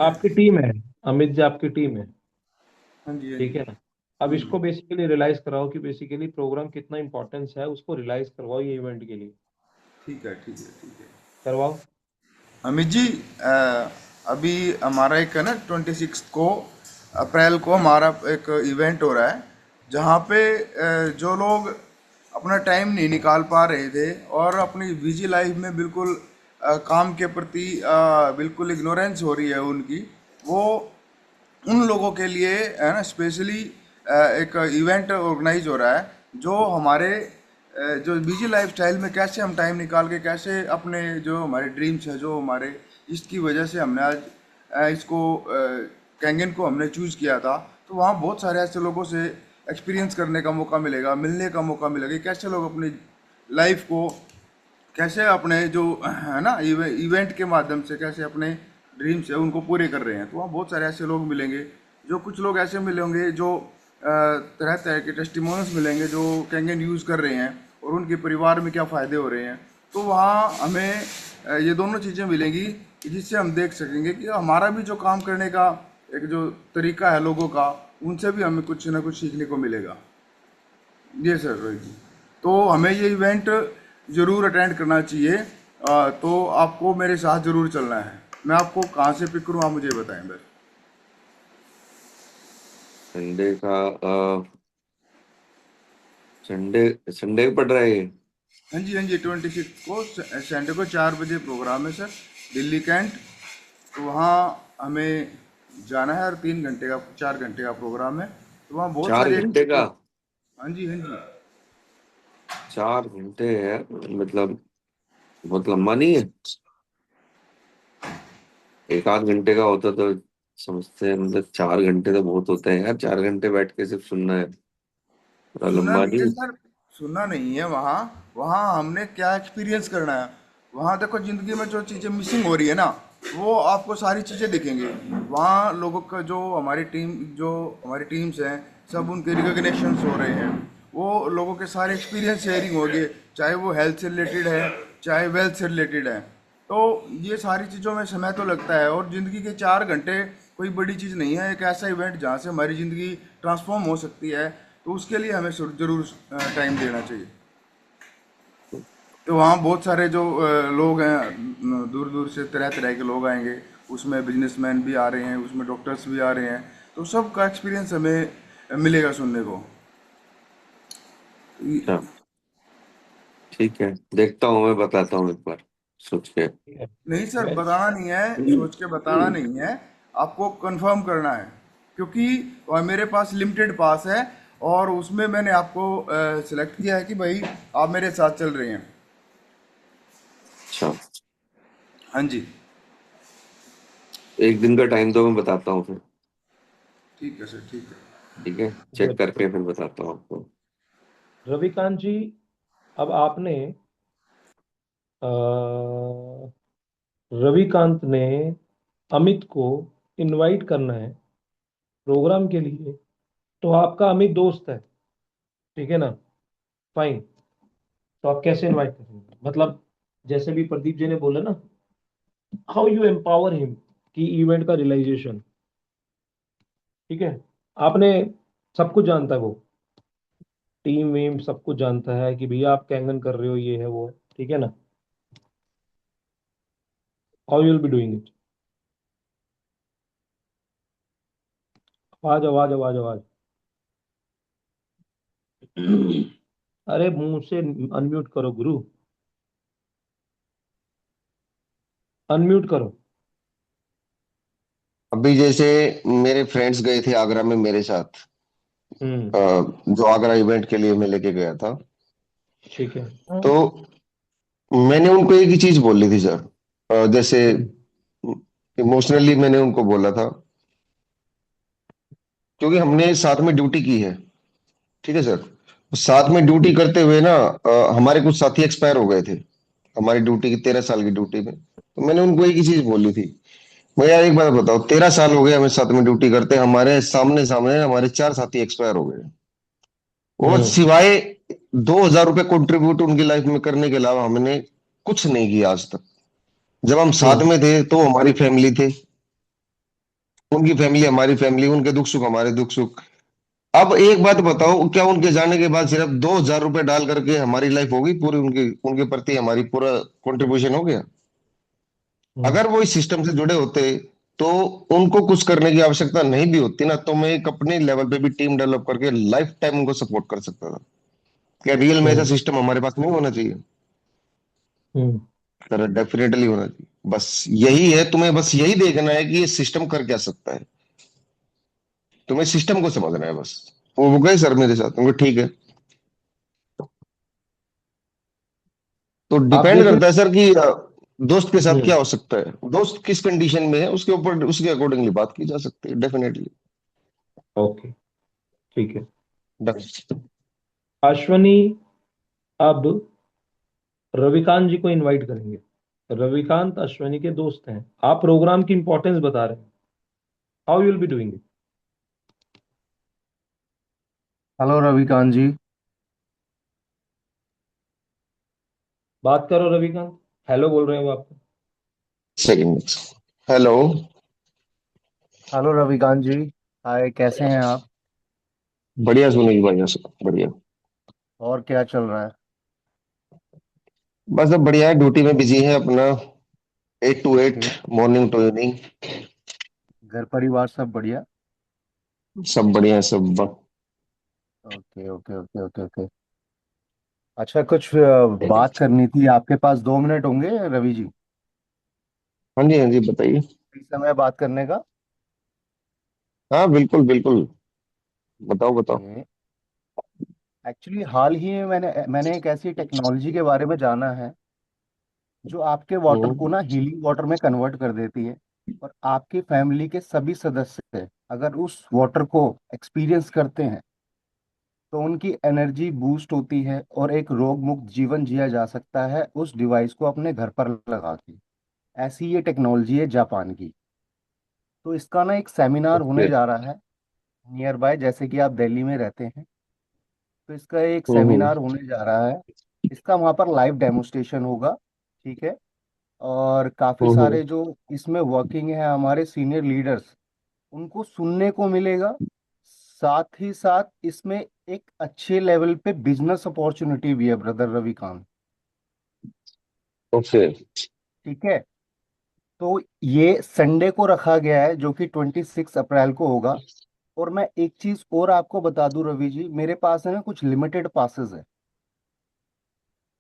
आपकी टीम है, अमित जी आपकी टीम है, हाँ जी, हाँ ठीक जी। है ना। अब इसको बेसिकली रियलाइज कराओ कि बेसिकली प्रोग्राम कितना इंपॉर्टेंस है, उसको रियलाइज करवाओ ये इवेंट के लिए। ठीक है, ठीक है, ठीक है। करवाओ। अमित जी, अभी हमारा एक है ना 26 अप्रैल को हमारा एक इवेंट हो रहा है, जहाँ पे जो लोग अपना टाइम नहीं निकाल पा रहे थे और अपनी बिजी लाइफ में बिल्कुल काम के प्रति बिल्कुल इग्नोरेंस हो रही है उनकी, वो उन लोगों के लिए है ना स्पेशली एक इवेंट ऑर्गेनाइज हो रहा है, जो हमारे जो बिजी लाइफ स्टाइल में कैसे हम टाइम निकाल के कैसे अपने जो हमारे ड्रीम्स है, जो हमारे इसकी वजह से हमने आज इसको कैंगन को हमने चूज़ किया था। तो वहाँ बहुत सारे ऐसे लोगों से एक्सपीरियंस करने का मौका मिलेगा, मिलने का मौका मिलेगा कि कैसे लोग अपनी लाइफ को कैसे अपने जो है ना इवेंट के माध्यम से कैसे अपने ड्रीम्स है उनको पूरे कर रहे हैं। तो वहाँ बहुत सारे ऐसे लोग मिलेंगे, जो कुछ लोग ऐसे मिलेंगे जो तरह तरह के टेस्टिमोनियल्स मिलेंगे जो कैंगन यूज़ कर रहे हैं और उनके परिवार में क्या फ़ायदे हो रहे हैं। तो वहाँ हमें ये दोनों चीज़ें मिलेंगी कि जिससे हम देख सकेंगे कि हमारा भी जो काम करने का एक जो तरीका है लोगों का, उनसे भी हमें कुछ ना कुछ सीखने को मिलेगा। जी सर, रोहित जी। तो हमें ये इवेंट ज़रूर अटेंड करना चाहिए। तो आपको मेरे साथ ज़रूर चलना है। मैं आपको कहाँ से पिक करूँ, आप मुझे बताएं बस। संडे का संडे संडे को पड़ रहा है ये। हाँ जी, हाँ जी, 26 को संडे को 4 बजे प्रोग्राम है सर, दिल्ली कैंट। तो वहाँ हमें जाना है और 3 घंटे का 4 घंटे का प्रोग्राम है। तो वहाँ बहुत चार सारी घंटे का? एक्टिविटी। हाँ जी, हाँ जी। 4 घंटे है? मतलब बहुत लंबा नहीं है? एक आध घंटे का होता तो समझते हैं, मतलब 4 घंटे तो बहुत होते हैं यार। 4 घंटे बैठ के सिर्फ सुनना है, थोड़ा सुनना लंबा नहीं है नहीं? सर, सुनना नहीं है। वहाँ वहाँ हमने क्या एक्सपीरियंस करना है। वहाँ देखो, ज़िंदगी में जो चीज़ें मिसिंग हो रही है ना, वो आपको सारी चीज़ें दिखेंगी। वहाँ लोगों का जो हमारी टीम्स हैं, सब उनके रिकॉग्निशंस हो रहे हैं। वो लोगों के सारे एक्सपीरियंस शेयरिंग होगी, चाहे वो हेल्थ से रिलेटेड है, चाहे वेल्थ से रिलेटेड है। तो ये सारी चीज़ों में समय तो लगता है, और ज़िंदगी के 4 घंटे कोई बड़ी चीज़ नहीं है। एक ऐसा इवेंट जहाँ से हमारी ज़िंदगी ट्रांसफॉर्म हो सकती है, तो उसके लिए हमें ज़रूर टाइम देना चाहिए। तो वहाँ बहुत सारे जो लोग हैं, दूर दूर से तरह तरह के लोग आएंगे। उसमें बिजनेसमैन भी आ रहे हैं, उसमें डॉक्टर्स भी आ रहे हैं। तो सबका एक्सपीरियंस हमें मिलेगा सुनने को। अच्छा, ठीक है, देखता हूँ, मैं बताता हूँ एक बार सोच के। ठीक है। नहीं सर, मैं बताना नहीं है, सोच के बताना नहीं है। आपको कंफर्म करना है, क्योंकि मेरे पास लिमिटेड पास है, और उसमें मैंने आपको सिलेक्ट किया है कि भाई आप मेरे साथ चल रहे हैं। अच्छा, हाँ जी। एक दिन का टाइम तो मैं बताता हूँ फिर। ठीक है सर, ठीक है। ठीक है, चेक करके फिर बताता हूँ आपको। रविकांत जी, अब आपने रविकांत ने अमित को इनवाइट करना है प्रोग्राम के लिए। तो आपका अमित दोस्त है, ठीक है ना, फाइन। तो आप कैसे इनवाइट करेंगे, मतलब जैसे भी प्रदीप जी ने बोला ना, हाउ यू एम्पावर हिम कि इवेंट का रियलाइजेशन, ठीक है। आपने, सब कुछ जानता है वो, टीम वीम सब कुछ जानता है कि भैया आप कैंगन कर रहे हो, ये है वो है, ठीक है ना। How you will be doing it. आवाज आवाज आवाज आवाज। अरे मुंह से अनम्यूट करो गुरु, अनम्यूट करो। अभी जैसे मेरे फ्रेंड्स गए थे आगरा में मेरे साथ, हम्म। जो आगरा इवेंट के लिए मैं लेके गया था। ठीक है। तो मैंने उनको एक ही चीज बोली थी सर। जैसे हम्म। इमोशनली मैंने उनको बोला था, क्योंकि हमने साथ में ड्यूटी की है। ठीक है सर। साथ में ड्यूटी करते हुए ना, हमारे कुछ साथी एक्सपायर हो गए थे हमारी ड्यूटी की, 13 साल की ड्यूटी में। तो मैंने उनको एक ही चीज बोली थी, मैं यार एक बात बताओ, 13 साल हो गए हमें साथ में ड्यूटी करते, हमारे सामने सामने हमारे 4 साथी एक्सपायर हो गए। वो हम्म। सिवाय 2,000 रुपये कंट्रीब्यूट उनकी लाइफ में करने के अलावा हमने कुछ नहीं किया आज तक। जब हम साथ हम्म। में थे तो वो हमारी फैमिली थे, उनकी फैमिली हमारी फैमिली, उनके दुख सुख हमारे दुख सुख। अब एक बात बताओ, क्या उनके जाने के बाद सिर्फ 2,000 रुपए डाल करके हमारी लाइफ होगी पूरी, उनके उनके प्रति हमारी पूरा कंट्रीब्यूशन हो गया? हम्म। अगर वो इस सिस्टम से जुड़े होते तो उनको कुछ करने की आवश्यकता नहीं भी होती ना, तो मैं एक अपने लेवल पे भी टीम डेवलप करके लाइफ टाइम उनको सपोर्ट कर सकता था। क्या रियल में ऐसा हम्म। सिस्टम हमारे पास नहीं होना चाहिए? हम्म। सर डेफिनेटली होना चाहिए। बस यही है, तुम्हें बस यही देखना है कि ये सिस्टम कर क्या सकता है। तुम्हें सिस्टम को समझना है बस। वो गए सर मेरे साथ, उनको ठीक है। तो आप डिपेंड जैसे। करता है सर कि दोस्त के साथ हम्म। क्या हो सकता है, दोस्त किस कंडीशन में है, उसके ऊपर उसके अकॉर्डिंगली बात की जा सकती है डेफिनेटली। ओके, ठीक है। डन। अश्वनी अब रविकांत जी को इनवाइट करेंगे। रविकांत अश्वनी के दोस्त हैं। आप प्रोग्राम की इंपॉर्टेंस बता रहे हैं। How you will be doing it? Hello Ravikant ji. बात करो रविकांत। हेलो बोल रहे हैं वो आपको। Second. Hello. Hello Ravikant ji. Hi, कैसे हैं आप? बढ़िया सुनील भाई, सर बढ़िया। और क्या चल रहा है? बस अब बढ़िया है, ड्यूटी में बिजी है अपना। 8 to 8, okay. Morning to evening. घर परिवार सब बढ़िया? सब बढ़िया है सब okay okay okay okay okay. अच्छा, कुछ बात करनी थी। आपके पास 2 मिनट होंगे रवि जी? हाँ जी, हाँ जी, बताइए। इस समय बात करने का? हाँ बिल्कुल बिल्कुल। बताओ बताओ। ओके। एक्चुअली हाल ही में मैंने एक ऐसी टेक्नोलॉजी के बारे में जाना है जो आपके वाटर को हम्म। ना हीलिंग वाटर में कन्वर्ट कर देती है। और आपकी फैमिली के सभी सदस्य अगर उस वाटर को एक्सपीरियंस करते हैं तो उनकी एनर्जी बूस्ट होती है और एक रोग मुक्त जीवन जिया जा सकता है उस डिवाइस को अपने घर पर लगा के। ऐसी ये टेक्नोलॉजी है जापान की। तो इसका ना एक सेमिनार होने ओके। जा रहा है नियर बाय, जैसे कि आप दिल्ली में रहते हैं। तो इसका एक हम्म। सेमिनार होने जा रहा है। इसका वहाँ पर लाइव डेमोस्ट्रेशन होगा। ठीक है। और काफ़ी हम्म। सारे जो इसमें वर्किंग है हमारे सीनियर लीडर्स, उनको सुनने को मिलेगा। साथ ही साथ इसमें एक अच्छे लेवल पे बिजनेस अपॉर्चुनिटी भी है ब्रदर रविकांत। ओके। ठीक है। तो ये संडे को रखा गया है जो कि 26 अप्रैल को होगा। और मैं एक चीज और आपको बता दूं रवि जी, मेरे पास है ना कुछ लिमिटेड पासेस है।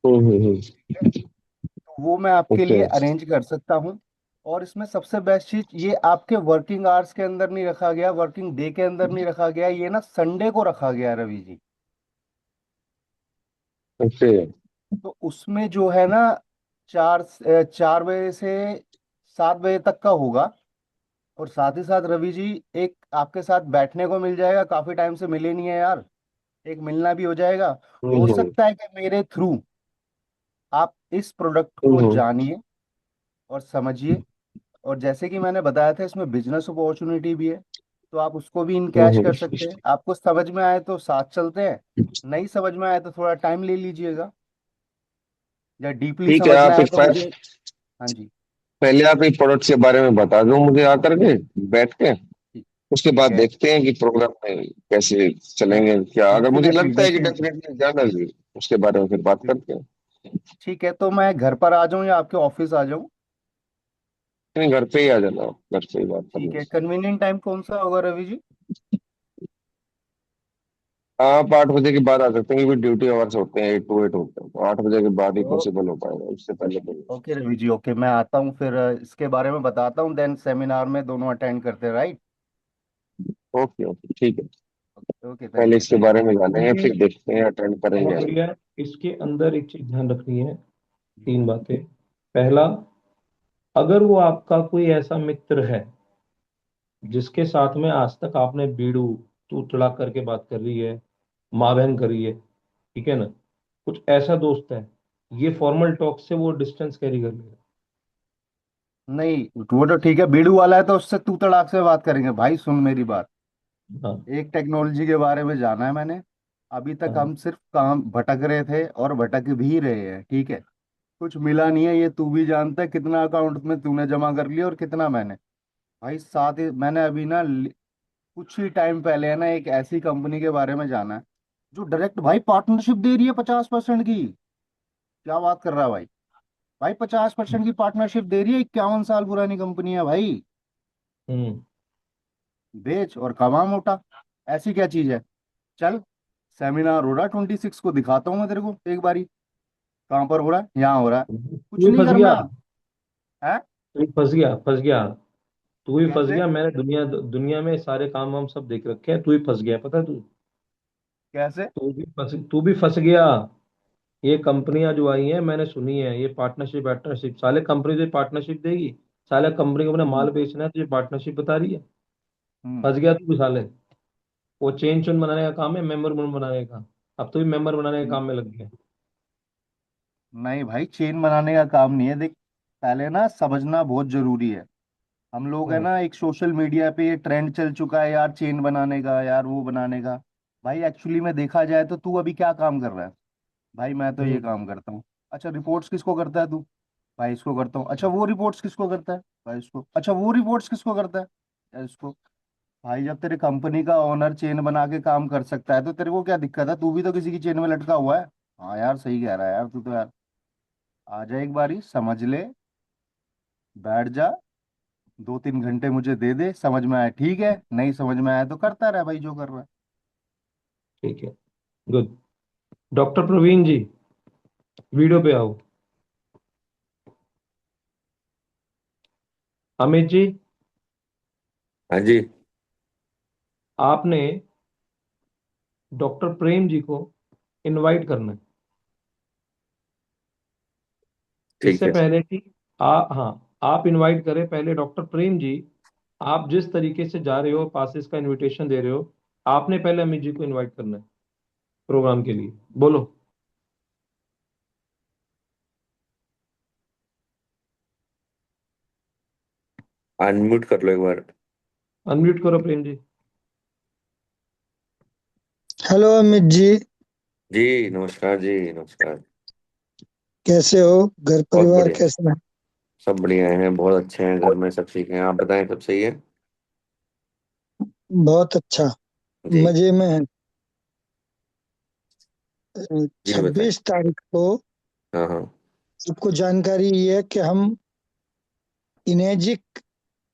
हम्म। ठीक है। तो वो मैं आपके ओके। लिए अरेंज कर सकता हूँ। और इसमें सबसे बेस्ट चीज ये आपके वर्किंग आवर्स के अंदर नहीं रखा गया, वर्किंग डे के अंदर नहीं रखा गया, ये ना संडे को रखा गया है रवि जी। ओके। तो उसमें जो है ना 4 बजे से 7 बजे तक का होगा। और साथ ही साथ रवि जी एक आपके साथ बैठने को मिल जाएगा, काफी टाइम से मिले नहीं है यार। एक मिलना भी हो जाएगा। हो हम्म। सकता है कि मेरे थ्रू आप इस प्रोडक्ट को हम्म। जानिए और समझिए। और जैसे कि मैंने बताया था इसमें बिजनेस अपॉर्चुनिटी भी है। तो आप उसको भी इनकैश कर सकते हैं। आपको समझ में आए तो साथ चलते हैं, नहीं समझ में आए तो थोड़ा टाइम ले लीजिएगा, या डीपली ठीक है, समझना आप है एक तो बार मुझे। हाँ जी। पहले आप एक प्रोडक्ट के बारे में बता दो मुझे आकर के, बैठ के। ठीक। उसके ठीक बाद है। देखते हैं कि प्रोग्राम में कैसे चलेंगे, क्या अगर मुझे डेफिनेटली लगता है कि डेफिनेटली। डेफिनेटली जाना है, उसके बारे में फिर बात करते हैं। ठीक है, तो मैं घर पर आ जाऊं या आपके ऑफिस आ जाऊं? नहीं, घर पे ही आ जाना, घर पे ही बात ठीक करना। है, कन्वीनियंट टाइम कौन सा होगा रवि जी? आप 8 बजे के बाद आ सकते हैं, क्योंकि ड्यूटी आवर्स होते हैं, 8 to 8 होते हैं, तो 8 बजे के बाद ही ओ, पॉसिबल हो पाएगा, उससे पहले तो। ओके रवि जी, ओके, मैं आता हूँ फिर इसके बारे में बताता हूँ, देन सेमिनार में दोनों अटेंड करते हैं, राइट? ओके ओके, ठीक है। ओके, पहले थैंक यू इसके थैंक बारे में जानेंगे, देखिए, फिर देखते हैं, अटेंड बहुत करेंगे। बढ़िया है। इसके अंदर एक चीज ध्यान रखनी है। यू। 3 बातें। पहला, अगर वो आपका कोई ऐसा मित्र है जिसके साथ में आज तक आपने बीड़ू तू तड़ाक करके बात कर रही है, माँ बहन करी है, ठीक है ना, कुछ ऐसा दोस्त है, ये फॉर्मल टॉक से वो डिस्टेंस कैरी कर लेगा। नहीं, वो तो ठीक है, बीड़ू वाला है तो उससे तू तड़ाक से बात करेंगे। भाई सुन मेरी बात। हाँ। एक टेक्नोलॉजी के बारे में जाना है मैंने। अभी तक हाँ। हम सिर्फ काम भटक रहे थे और भटक भी रहे हैं, ठीक है। कुछ मिला नहीं है, ये तू भी जानता है कितना अकाउंट में तूने जमा कर लिया और कितना मैंने। भाई साथ ही मैंने अभी ना कुछ ही टाइम पहले है ना एक ऐसी कंपनी के बारे में जाना है जो डायरेक्ट भाई पार्टनरशिप दे रही है 50% की। क्या बात कर रहा है भाई। भाई 50% की पार्टनरशिप दे रही है, 51 साल पुरानी कंपनी है भाई। हम्म। बेच और कमा मोटा। ऐसी क्या चीज है। चल, सेमिनार हो रहा 26 को, दिखाता हूँ मैं तेरे को एक बारी। कहाँ पर हो रहा है, यहाँ हो रहा है। तू कुछ ही नहीं फंस गया। करना है। तू ही फंस गया, फंस गया। तू ही फंस कैसे। गया। मैंने दुनिया दुनिया में सारे काम हम सब देख रखे हैं। तू ही फंस गया, पता है तू। कैसे। तू भी फंस गया। ये कंपनियां जो आई हैं मैंने सुनी है, ये पार्टनरशिप पार्टनरशिप, साले कंपनी से पार्टनरशिप देगी। साले कंपनी को अपना माल हम्म। बेचना है, तुझे पार्टनरशिप बता रही है। हम्म। फंस गया तू भी साले। वो चेन चुन बनाने का काम है, मेंबर बनाने का। अब तो भी मेंबर बनाने के काम में लग गया। नहीं भाई, चेन बनाने का काम नहीं है, देख। पहले ना समझना बहुत जरूरी है। हम लोग है हम्म। ना, एक सोशल मीडिया पे ये ट्रेंड चल चुका है यार, चेन बनाने का यार, वो बनाने का। भाई एक्चुअली में देखा जाए तो तू अभी क्या काम कर रहा है। भाई मैं तो ये हम्म। काम करता हूँ। अच्छा, रिपोर्ट्स किसको करता है तू। भाई इसको करता हूँ। अच्छा, वो रिपोर्ट्स किसको करता है। भाई इसको। अच्छा, वो रिपोर्ट्स किसको करता है। यार इसको। भाई जब तेरे कंपनी का ओनर चेन बना के काम कर सकता है तो तेरे को क्या दिक्कत है, तू भी तो किसी की चेन में लटका हुआ है। हाँ यार, सही कह रहा है यार तू तो यार। आ जा एक बारी, समझ ले। बैठ जा। 2-3 घंटे मुझे दे दे, समझ में आया ठीक है, नहीं समझ में आया तो करता रहे भाई जो कर रहा है। ठीक है। गुड। डॉक्टर प्रवीण जी, वीडियो पे आओ। अमित जी, हाँ जी। आपने डॉक्टर प्रेम जी को इनवाइट करना है। ठीक इससे है। पहले कि हाँ, आप इनवाइट करें पहले डॉक्टर प्रेम जी। आप जिस तरीके से जा रहे हो, पासिस का इनविटेशन दे रहे हो, आपने पहले अमित जी को इनवाइट करना है प्रोग्राम के लिए। बोलो। अनम्यूट कर लो एक बार। अनम्यूट करो प्रेम जी। हेलो अमित जी। जी नमस्कार, जी नमस्कार। कैसे हो? घर बहुत परिवार बढ़िया। कैसा है? सब बढ़िया हैं, बहुत अच्छे हैं, घर में सब ठीक हैं। आप बताएं, सब सही है? बहुत अच्छा। जी। मजे में है। जी बताएं। 26 तारीख को हाँ हाँ। सबको जानकारी ये है कि हम इनेजिक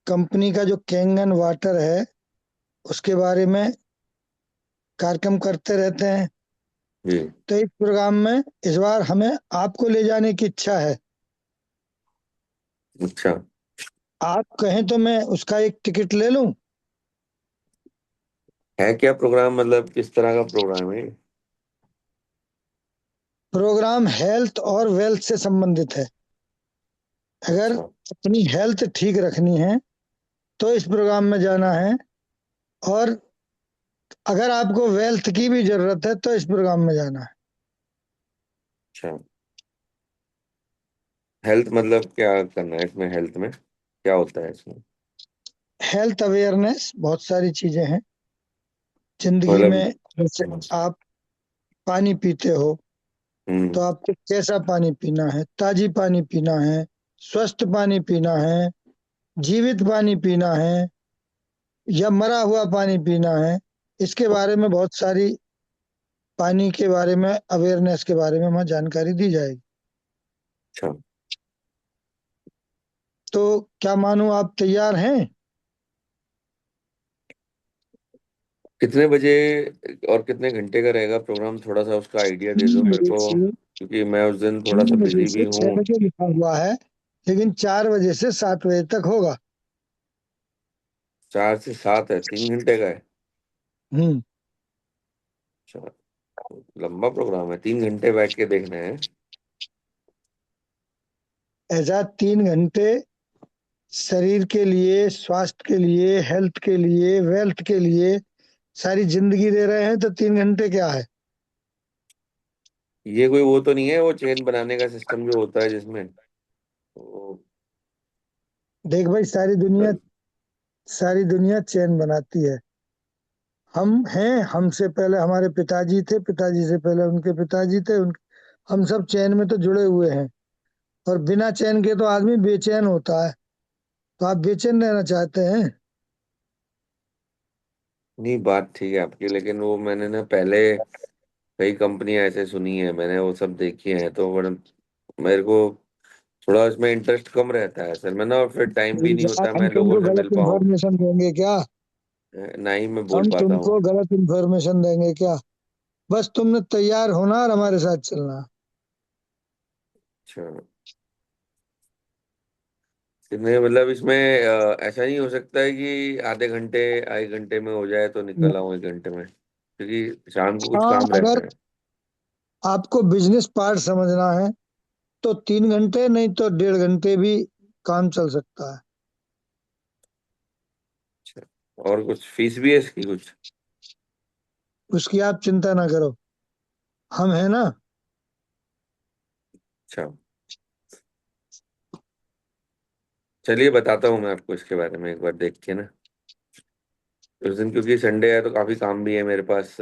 कंपनी का जो कैंगन वाटर है उसके बारे में कार्यक्रम करते रहते हैं। जी। तो इस प्रोग्राम में इस बार हमें आपको ले जाने की इच्छा है। अच्छा। आप कहें तो मैं उसका एक टिकट ले लूं। है क्या प्रोग्राम, मतलब किस तरह का प्रोग्राम है? प्रोग्राम हेल्थ और वेल्थ से संबंधित है। अगर अच्छा। अपनी हेल्थ ठीक रखनी है तो इस प्रोग्राम में जाना है, और अगर आपको वेल्थ की भी जरूरत है तो इस प्रोग्राम में जाना है। अच्छा, हेल्थ मतलब क्या करना है इसमें? हेल्थ में क्या होता है इसमें? हेल्थ अवेयरनेस बहुत सारी चीजें हैं जिंदगी मतलब। में। जैसे आप पानी पीते हो तो हम्म। आपको कैसा पानी पीना है, ताजी पानी पीना है, स्वस्थ पानी पीना है, जीवित पानी पीना है, या मरा हुआ पानी पीना है। इसके बारे में बहुत सारी, पानी के बारे में अवेयरनेस के बारे में वहाँ जानकारी दी जाएगी। अच्छा। तो क्या मानूं, आप तैयार हैं? कितने बजे और कितने घंटे का रहेगा प्रोग्राम? थोड़ा सा उसका आइडिया दे दो तीन मेरे बजे को, से क्योंकि मैं उस दिन थोड़ा सा 3 बजे बिजी भी से हूँ। 6 बजे लिखा हुआ है, लेकिन 4 बजे से 7 बजे तक होगा। 4 से 7 है, 3 घंटे का है? हम्म। अच्छा, लंबा प्रोग्राम है, 3 घंटे बैठ के देखना है। ऐसा 3 घंटे शरीर के लिए, स्वास्थ्य के लिए, हेल्थ के लिए, वेल्थ के लिए सारी जिंदगी दे रहे हैं, तो 3 घंटे क्या है। ये कोई वो तो नहीं है, वो चेन बनाने का सिस्टम जो होता है जिसमें वो। देख भाई, सारी दुनिया चैन बनाती है। हम हैं, हमसे पहले हमारे पिताजी थे, पिताजी से पहले उनके पिताजी थे, हम सब चैन में तो जुड़े हुए हैं। और बिना चैन के तो आदमी बेचैन होता है। तो आप बेचैन रहना चाहते हैं? नहीं, बात ठीक है आपकी, लेकिन वो मैंने ना पहले कई कंपनियां ऐसे सुनी है, मैंने वो सब देखी है, तो मेरे को थोड़ा इसमें इंटरेस्ट कम रहता है असल में ना, और फिर टाइम भी नहीं यार होता हम मैं लोगों तुमको से मिल गलत पाऊँ। इंफॉर्मेशन देंगे क्या? ना ही मैं बोल हम पाता हूँ। तुमको गलत इंफॉर्मेशन देंगे क्या? बस तुमने तैयार होना और हमारे साथ चलना। अच्छा, कितने मतलब इसमें ऐसा नहीं हो सकता है कि आधे घंटे 1 घंटे में हो जाए तो निकल आऊँ 1 घंटे में, क्योंकि शाम को कुछ हाँ, काम अगर रहता है। आपको बिजनेस पार्ट समझना है तो 3 घंटे नहीं तो 1.5 घंटे भी काम चल सकता है। अच्छा, और कुछ फीस भी है इसकी कुछ? उसकी आप चिंता ना करो, हम है ना। अच्छा, चलिए बताता हूँ मैं आपको इसके बारे में एक बार देख के ना उस दिन, क्योंकि संडे है तो काफी काम भी है मेरे पास।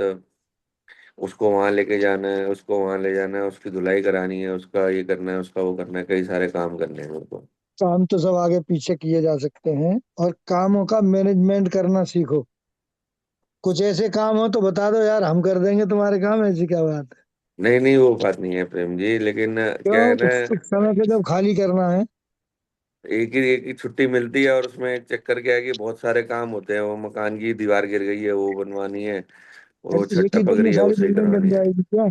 उसको वहां लेके जाना है, उसको वहां ले जाना है, उसकी धुलाई करानी है, उसका ये करना है, उसका वो करना है, कई सारे काम करने हैं मेरे को। काम तो सब आगे पीछे किए जा सकते हैं, और कामों का मैनेजमेंट करना सीखो। कुछ ऐसे काम हो तो बता दो यार, हम कर देंगे तुम्हारे काम, ऐसी क्या बात है। नहीं नहीं, वो बात नहीं है प्रेम जी, लेकिन क्या है क्यों, ना, कुछ समय पे जब खाली करना है। एक ही छुट्टी मिलती है, और उसमें चक्कर क्या है कि बहुत सारे काम होते हैं। वो मकान की दीवार गिर गई है, वो बनवानी है, वो अरे छत एक ही टपक दिन में रही है, वो सारी सही बिल्डिंग बन करवानी है। जाएगी क्या?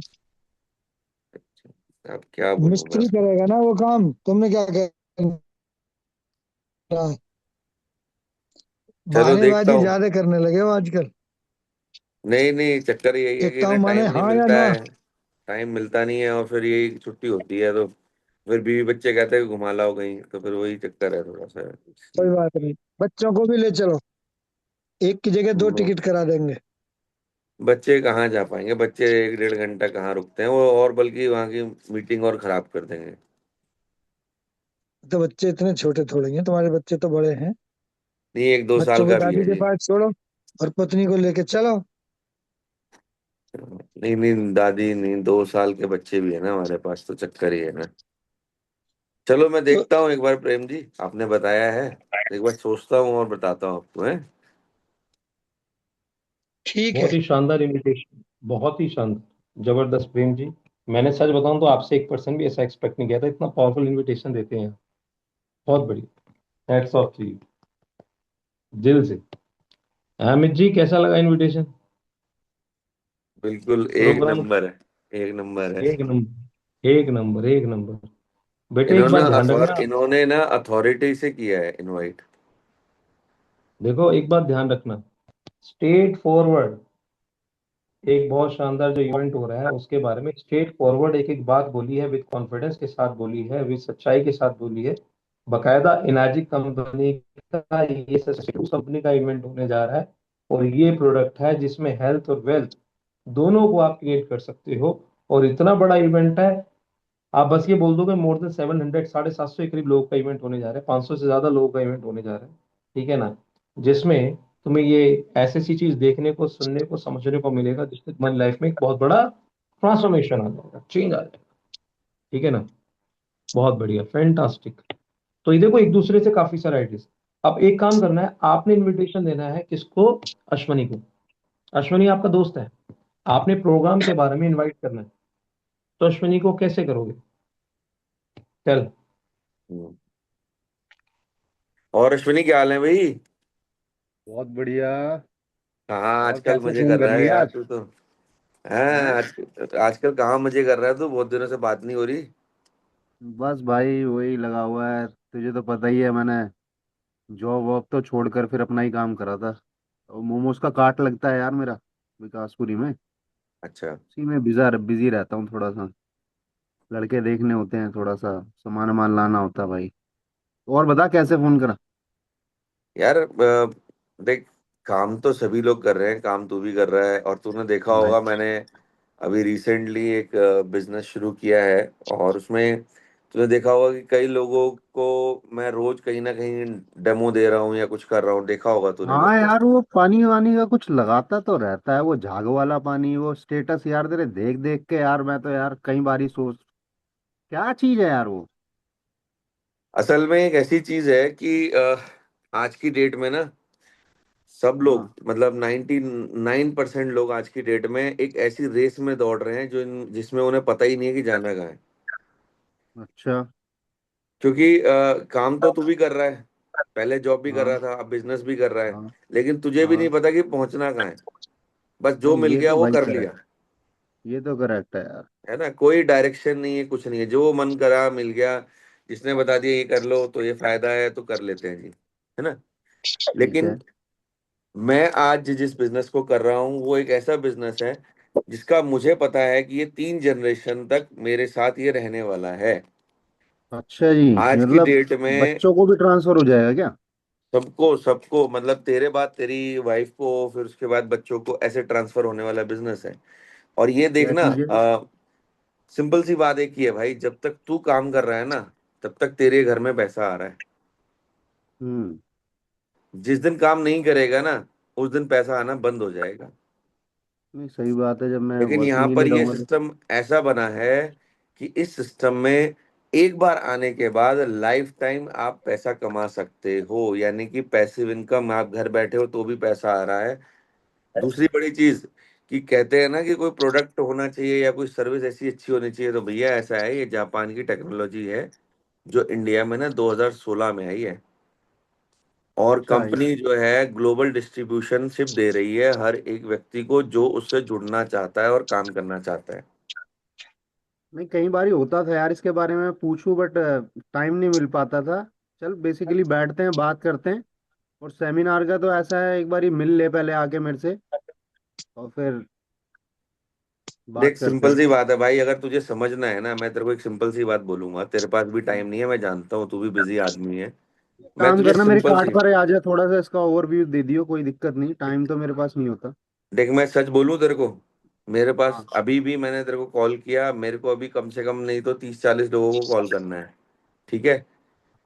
अब क्या बोलूं मैं मिस्त्री आपको। करेगा ना वो काम, तुमने क्या करना है? चलो देखता बहानेबाजी हूँ। ज्यादा करने लगे हो आजकल। नहीं नहीं, चक्कर यही है कि देखता ना हूँ माने टाइम नहीं हाँ या मिलता ना। है। टाइम मिलता नहीं है, और फिर यही छुट्टी होती है तो फिर बीवी बच्चे कहते हैं कि घुमा लाओ कहीं, तो फिर वही चक्कर है थोड़ा सा कोई इसलिए। बात नहीं, बच्चों को भी ले चलो, एक की जगह 2 टिकट करा देंगे। बच्चे कहाँ जा पाएंगे, बच्चे 1 1.5 घंटा कहाँ रुकते हैं वो, और बल्कि वहाँ की मीटिंग और खराब कर देंगे। तो बच्चे इतने छोटे थोड़े हैं, तुम्हारे बच्चे तो बड़े हैं। नहीं, 1 2 साल बच्चों को का भी दादी है के जी। पास छोड़ो और पत्नी को लेके चलो। नहीं नहीं दादी नहीं, 2 साल के बच्चे भी है ना हमारे पास, तो चक्कर ही है ना। चलो मैं तो देखता हूँ एक बार प्रेम जी, आपने बताया है, एक बार सोचता हूँ और बताता हूँ आपको है। ठीक बहुत है। ही शानदार इनविटेशन, बहुत ही शानदार, जबरदस्त प्रेम जी। मैंने सच बताऊं तो आपसे 1% भी ऐसा एक्सपेक्ट नहीं किया था, इतना पावरफुल इनविटेशन देते हैं। बहुत बढ़िया। हैट्स ऑफ टू यू, दिल से। अमित जी कैसा लगा इनविटेशन? बिल्कुल एक प्रोग्राम नंबर है, एक नंबर है। एक नंबर, एक नंबर, एक नंबर। बेटे एक बात ध्यान रखना। इन्होंने ना अथॉरिटी से किया है इनवाइट। देखो एक बात ध्यान रखना, स्ट्रेट फॉरवर्ड, एक बहुत शानदार जो इवेंट हो रहा है उसके बारे में स्ट्रेट फॉरवर्ड एक एक बात बोली है, विद कॉन्फिडेंस के साथ बोली है, विद सच्चाई के साथ बोली है। बकायदा एनर्जी कंपनी का, ये उस कंपनी का इवेंट होने जा रहा है, और ये प्रोडक्ट है जिसमें हेल्थ और वेल्थ दोनों को आप क्रिएट कर सकते हो। और इतना बड़ा इवेंट है, आप बस ये बोल दो कि मोर देन 700, 750 के करीब लोगों का इवेंट होने जा रहा है, 500 से ज्यादा लोगों का इवेंट होने जा रहा है। ठीक है ना? जिसमें तुम्हें ये ऐसी सी चीज देखने को, सुनने को, समझने को मिलेगा जिससे तुम्हारी लाइफ में एक बहुत बड़ा ट्रांसफॉर्मेशन आ जाएगा, चेंज आ जाएगा। ठीक है ना? बहुत बढ़िया, फैंटास्टिक। तो ये देखो एक दूसरे से काफी सारे आइडियाज। अब एक काम करना है, आपने इनविटेशन देना है किसको? अश्वनी को। अश्वनी आपका दोस्त है, आपने प्रोग्राम के बारे में इनवाइट करना है। तो अश्वनी को कैसे करोगे? चल। हम्म। और अश्विनी क्या हाल है भाई? बहुत बढ़िया। कहाँ और आजकल कैसे मजे फोन कर कर रहा है लिया यार आज? तू तो। हाँ, हैं? आजकल कहाँ मजे कर रहा है तू, बहुत दिनों से बात नहीं हो रही। बस भाई वही लगा हुआ है, तुझे तो पता ही है, मैंने जॉब वॉब तो छोड़कर फिर अपना ही काम करा था। और मोमोज का काट लगता है यार मेरा, विकासपुरी में। अच्छा। उसी में बिजी बिजी रहता हूँ थोड़ा सा। लड़के देखने होते हैं, थोड़ा सा सामान वामान लाना होता है भाई। और बता कैसे फोन करा? यार देख, काम तो सभी लोग कर रहे हैं, काम तू भी कर रहा है, और तूने देखा भाई होगा मैंने अभी रिसेंटली एक बिजनेस शुरू किया है, और उसमें तूने देखा होगा कि कई लोगों को मैं रोज कहीं ना कहीं डेमो दे रहा हूँ या कुछ कर रहा हूँ, देखा होगा तूने मेरे हाँ को। यार, वो पानी वानी का कुछ लगाता तो रहता है, वो झाग वाला पानी, वो स्टेटस यार तेरे देख देख के यार मैं तो यार कई बार ही सोच, क्या चीज है यार वो। असल में एक ऐसी चीज है कि आज की डेट में ना सब लोग, हाँ। मतलब 99% लोग आज की डेट में एक ऐसी रेस में दौड़ रहे हैं जिसमें उन्हें पता ही नहीं है कि जाना कहाँ है। अच्छा। क्योंकि काम तो तू भी कर रहा है, पहले जॉब भी कर हाँ। रहा था, अब बिजनेस भी कर रहा है, हाँ। लेकिन तुझे भी नहीं हाँ। पता कि पहुंचना कहाँ है। बस जो नहीं, मिल ये गया तो वो भाई कर करेक्ट। लिया। ये तो करेक्ट है यार। है ना, कोई डायरेक्शन नहीं है, कुछ नहीं है, जो मन करा मिल गया। जिसने बता दिया ये कर लो तो ये फायदा है तो कर लेते हैं जी। है ना। ठीक लेकिन है। मैं आज जिस बिजनेस को कर रहा हूँ वो एक ऐसा बिजनेस है जिसका मुझे पता है कि ये 3 जनरेशन तक मेरे साथ ये रहने वाला है। अच्छा जी। आज की मतलब डेट में बच्चों को भी ट्रांसफर हो जाएगा क्या? सबको सबको, मतलब तेरे बाद तेरी वाइफ को, फिर उसके बाद बच्चों को, ऐसे ट्रांसफर होने वाला बिजनेस है। और ये क्या देखना, चीज है? सिंपल सी बात एक ही है भाई, जब तक तू काम कर रहा है ना तब तक तेरे घर में पैसा आ रहा है। हम्म। जिस दिन काम नहीं करेगा ना उस दिन पैसा आना बंद हो जाएगा। नहीं, सही बात है, जब मैं लेकिन यहाँ वर्किंग ही पर नहीं ये रहूंगा तो। सिस्टम ऐसा बना है कि इस सिस्टम में एक बार आने के बाद लाइफ टाइम आप पैसा कमा सकते हो, यानी कि पैसिव इनकम, आप घर बैठे हो तो भी पैसा आ रहा है। दूसरी बड़ी चीज कि कहते हैं ना कि कोई प्रोडक्ट होना चाहिए या कोई सर्विस ऐसी अच्छी होनी चाहिए, तो भैया ऐसा है, ये जापान की टेक्नोलॉजी है जो इंडिया में ना 2016 में आई है। और अच्छा। कंपनी जो है ग्लोबल डिस्ट्रीब्यूशनशिप दे रही है हर एक व्यक्ति को जो उससे जुड़ना चाहता है और काम करना चाहता है। नहीं, कई बार ही होता था यार, इसके बारे में पूछूं बट टाइम नहीं मिल पाता था। चल बेसिकली बैठते हैं, बात करते हैं। और सेमिनार का तो ऐसा है, एक बार ही मिल ले पहले आके मेरे से, और फिर बात देख करते सिंपल हैं। सी बात है भाई, अगर तुझे समझना है ना, मैं तेरे को एक सिंपल सी बात बोलूंगा, तेरे पास भी टाइम नहीं है, मैं जानता हूँ तू भी बिजी आदमी है। मैं काम तुझे करना, मेरे सिंपल कार्ड सी, पर आ जाए, थोड़ा सा इसका ओवरव्यू दे दियो, कोई दिक्कत नहीं, टाइम तो मेरे पास नहीं होता। देख मैं सच बोलूं तेरे को, मेरे पास हाँ। अभी भी, मैंने तेरे को कॉल किया, मेरे को अभी कम से कम नहीं तो 30-40 लोगों को कॉल करना है। ठीक है।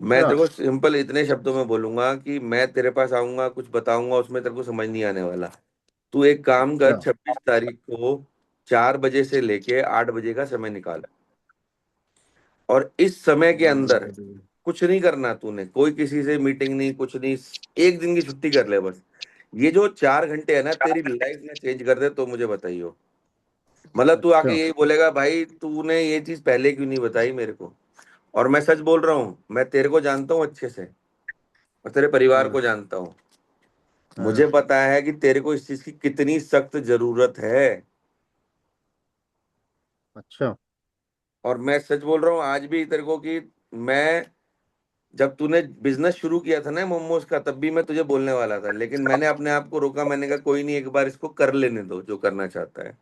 मैं अच्छा। तेरे को सिंपल इतने शब्दों में बोलूंगा कि मैं तेरे पास आऊंगा कुछ बताऊंगा उसमें तेरे को समझ नहीं आने वाला। तू एक काम कर, अच्छा। 26 तारीख को 4 बजे से लेके 8 बजे का समय निकाल, और इस समय के अंदर कुछ नहीं करना तूने, कोई किसी से मीटिंग नहीं, कुछ नहीं, एक दिन की छुट्टी कर ले बस। ये जो 4 घंटे है ना तेरी लाइफ में चेंज कर दे तो मुझे बताइयो। मतलब तू आके अच्छा। यही बोलेगा भाई तूने ये चीज पहले क्यों नहीं बताई मेरे को। और मैं सच बोल रहा हूँ, मैं तेरे को जानता हूँ अच्छे से और तेरे परिवार हाँ। को जानता हूँ। मुझे हाँ। पता है कि तेरे को इस चीज की कितनी सख्त जरूरत है। अच्छा। और मैं सच बोल रहा हूँ आज भी तेरे को कि मैं, जब तूने बिजनेस शुरू किया था ना मोमोज का, तब भी मैं तुझे बोलने वाला था, लेकिन मैंने अपने आप को रोका, मैंने कहा कोई नहीं, एक बार इसको कर लेने दो जो करना चाहता है।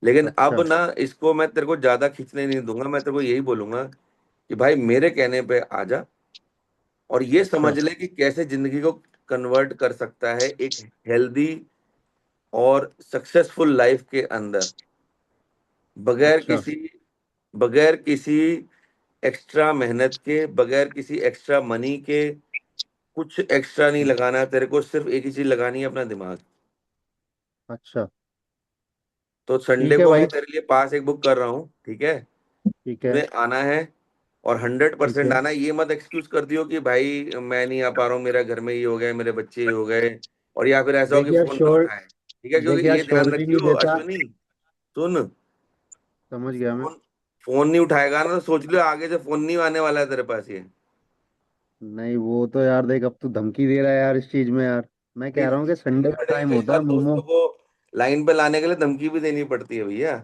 लेकिन अब अच्छा। ना इसको मैं तेरे को ज्यादा खींचने नहीं दूंगा, मैं तेरे को यही बोलूंगा कि भाई मेरे कहने पे आ जा और ये अच्छा। समझ ले कि कैसे जिंदगी को कन्वर्ट कर सकता है एक हेल्दी और सक्सेसफुल लाइफ के अंदर, बगैर अच्छा। किसी बगैर किसी एक्स्ट्रा मेहनत के, बगैर किसी एक्स्ट्रा मनी के। कुछ एक्स्ट्रा नहीं लगाना है तेरे को, सिर्फ एक ही चीज लगानी है, अपना दिमाग। अच्छा। तो संडे ठीक है को भाई। मैं तेरे लिए पास एक बुक कर रहा हूँ, ठीक है। ठीक है। तूने आना है और हंड्रेड ठीक परसेंट है। आना है, ये मत एक्सक्यूज कर दियो कि भाई मैं नहीं आ पा रहा हूँ, मेरा घर में ये हो गया, मेरे बच्चे ये हो गए, और या फिर ऐसा हो कि देखिए यार फोन ना श्योर उठाए। ठीक है, देखिए क्योंकि यार, ये ध्यान श्योरिटी नहीं रखियो देता। अश्विनी, सुन, समझ गया मैं। फोन फोन नहीं उठाएगा ना तो सोच लियो आगे से फोन नहीं आने वाला है तेरे पास ये। नहीं, वो तो यार देख, अब तू धमकी दे रहा है यार इस चीज में यार। मैं भाई कह रहा हूँ कि संडे धमकी का पड़ेगी, टाइम कई होता है बार मोमो। दोस्तों को लाइन पे लाने के लिए धमकी भी देनी पड़ती है भैया।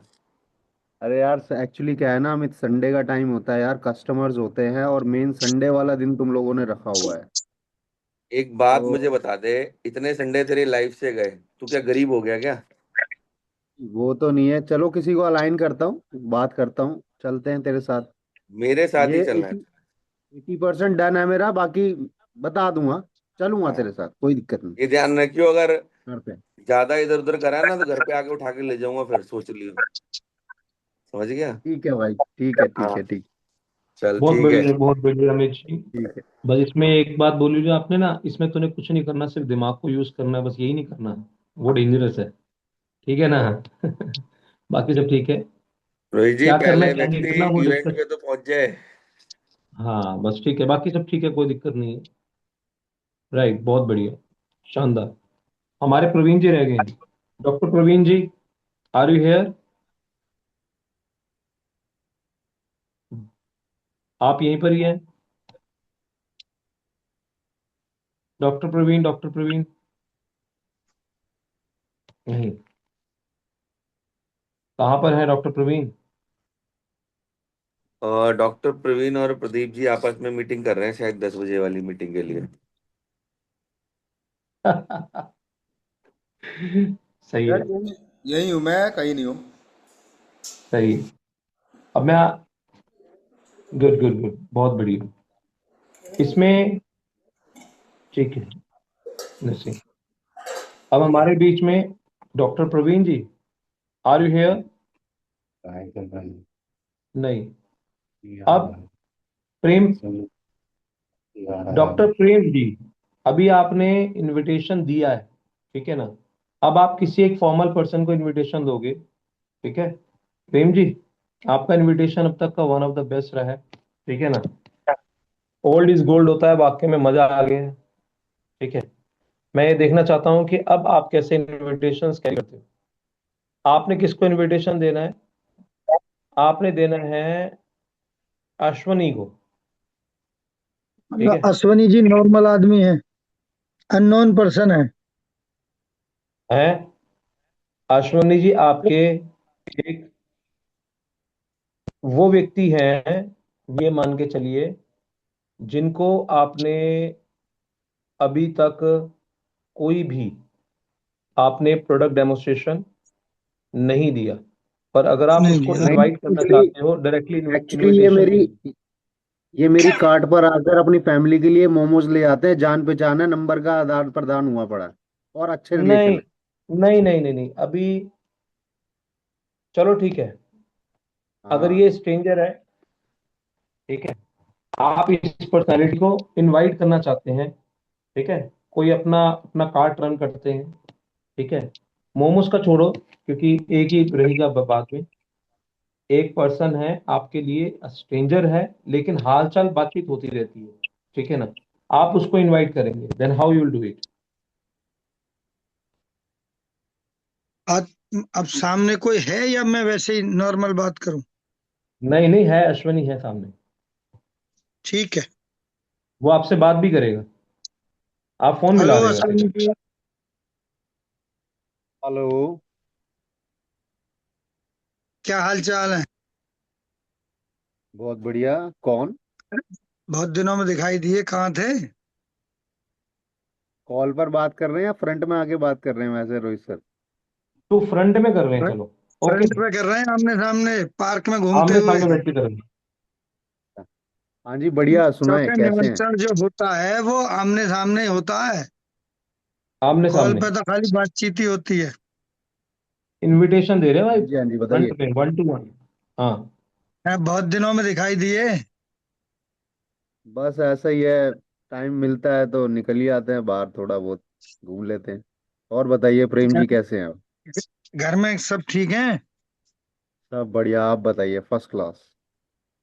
अरे यार, एक्चुअली क्या है ना अमित, संडे का टाइम होता है यार, कस्टमर्स होते हैं, और मेन संडे वाला दिन तुम लोगों ने रखा हुआ है। एक बात तो मुझे बता दे, इतने संडे तेरी लाइफ से गए, तू क्या गरीब हो गया क्या। वो तो नहीं है, चलो किसी को अलाइन करता हूँ, बात करता हूँ, चलते हैं तेरे साथ। मेरे साथ ही ये चलना है। 80% डन है मेरा, बाकी बता दूंगा। चलूंगा हाँ, तेरे साथ, कोई दिक्कत नहीं। ये ध्यान रखियो, अगर करते हैं। ज्यादा इधर उधर करा ना तो घर पे आके उठा के ले जाऊंगा, फिर सोच लियो। समझ गया। ठीक है भाई, ठीक है, ठीक हाँ, है, ठीक। चल बहुत ठीक है। बढ़िया, बहुत बढ़िया अमित जी। ठीक है। बस इसमें एक बात बोली जो आपने ना, इसमें तूने कुछ नहीं करना, सिर्फ दिमाग को यूज करना है, बस यही नहीं करना। वो डेंजरस है। ठीक है ना। बाकी सब ठीक है। रोहित जी क्या करना पहले क्या नहीं व्यक्ति करना वो इवेंट डिस्कस। पे तो पहुंच जाए। हाँ बस ठीक है, बाकी सब ठीक है, कोई दिक्कत नहीं है। राइट, बहुत बढ़िया, शानदार। हमारे प्रवीण जी रह गए हैं। Doctor Praveen ji, are you here? आप यहीं पर ही हैं? Doctor Praveen, doctor Praveen? नहीं। कहाँ पर है डॉक्टर प्रवीण? और डॉक्टर प्रवीण और प्रदीप जी आपस में मीटिंग कर रहे हैं शायद 10 बजे वाली मीटिंग के लिए। सही यार है। यही यही हूँ मैं, कहीं नहीं हूँ। सही है। अब मैं, गुड गुड गुड, बहुत बढ़िया। इसमें ठीक है, नसीम। अब हमारे बीच में doctor Praveen ji, are you here? नहीं। अब प्रेम, डॉक्टर प्रेम जी, अभी आपने इनविटेशन दिया है, ठीक है ना? अब आप किसी एक फॉर्मल पर्सन को इनविटेशन दोगे, ठीक है? प्रेम जी, आपका इनविटेशन अब तक का वन ऑफ द बेस्ट रहा है, ठीक है ना? ओल्ड इज गोल्ड होता है, वाकई में मजा आ गया है, ठीक है? मैं ये देखना चाहता हूँ कि अब आप कैसे इनविटेशन कैरी करते हो। आपने किसको इनविटेशन देना है? आपने देना है अश्वनी को, ठीक है? अश्वनी जी नॉर्मल आदमी है, अननोन पर्सन है। हैं? अश्वनी जी आपके एक वो व्यक्ति हैं, ये मान के चलिए, जिनको आपने अभी तक कोई भी आपने प्रोडक्ट डेमोस्ट्रेशन नहीं दिया, पर अगर आप नहीं उसको नहीं नहीं, इनवाइट करना एक्चुअली चाहते हो डायरेक्टली, एक्चुअली ये इनविटेशन मेरी दीजिए। ये मेरी कार्ड पर आकर अपनी फैमिली के लिए मोमोज ले आते हैं। जान पहचान है, नंबर का आदान प्रदान हुआ पड़ा है और अच्छे नहीं रिलेशन है। नहीं नहीं नहीं नहीं, अभी चलो ठीक है। अगर हाँ। ये स्ट्रेंजर है, ठीक है, आप इस पर्सनैलिटी को इनवाइट करना चाहते हैं, ठीक है, कोई अपना अपना कार्ट रन करते हैं, ठीक है? मोमोज का छोड़ो, क्योंकि एक ही रहेगा बाद में। एक पर्सन है आपके लिए, स्ट्रेंजर है, लेकिन हालचाल बातचीत होती रहती है, ठीक है ना? आप उसको इनवाइट करेंगे, then how you will do it? आज अब सामने कोई है या मैं वैसे ही नॉर्मल बात करूं? नहीं नहीं, है, अश्वनी है सामने। ठीक है। वो आपसे बात भी करेगा। आप फोन मिला हेलो रहे हो वैसे। अश्वनी जी। हेलो। क्या हाल चाल है? बहुत बढ़िया। कौन? बहुत दिनों में दिखाई दिए, कहाँ थे? कॉल पर बात कर रहे हैं या फ्रंट में आके बात कर रहे हैं वैसे रोहित सर? तो फ्रंट में कर रहे हैं, चलो। ओके। फ्रंट पे कर रहे हैं, आमने सामने पार्क में घूमते आमने हुए। सामने बैठ के कर रहे हैं। हाँ जी, बढ़िया। सुनाए क्योंकि कैसे हैं? निमंत्रण जो होता है वो आमने सामने होता है। आमने कॉल सामने पे तो खाली बातचीत ही होती है। इनविटेशन दे रहे हैं हाँ भाई, जी, हाँ जी, फ्रंट बताइए। में 1-to-1। हाँ। बहुत दिनों में दिखाई दिए। बस ऐसा ही है। टाइम मिलता है तो निकल ही आते हैं बाहर, थोड़ा बहुत घूम लेते हैं। और बताइए प्रेम जी, घर कैसे हैं आप? घर में सब ठीक हैं? सब बढ़िया। आप बताइए, फर्स्ट क्लास।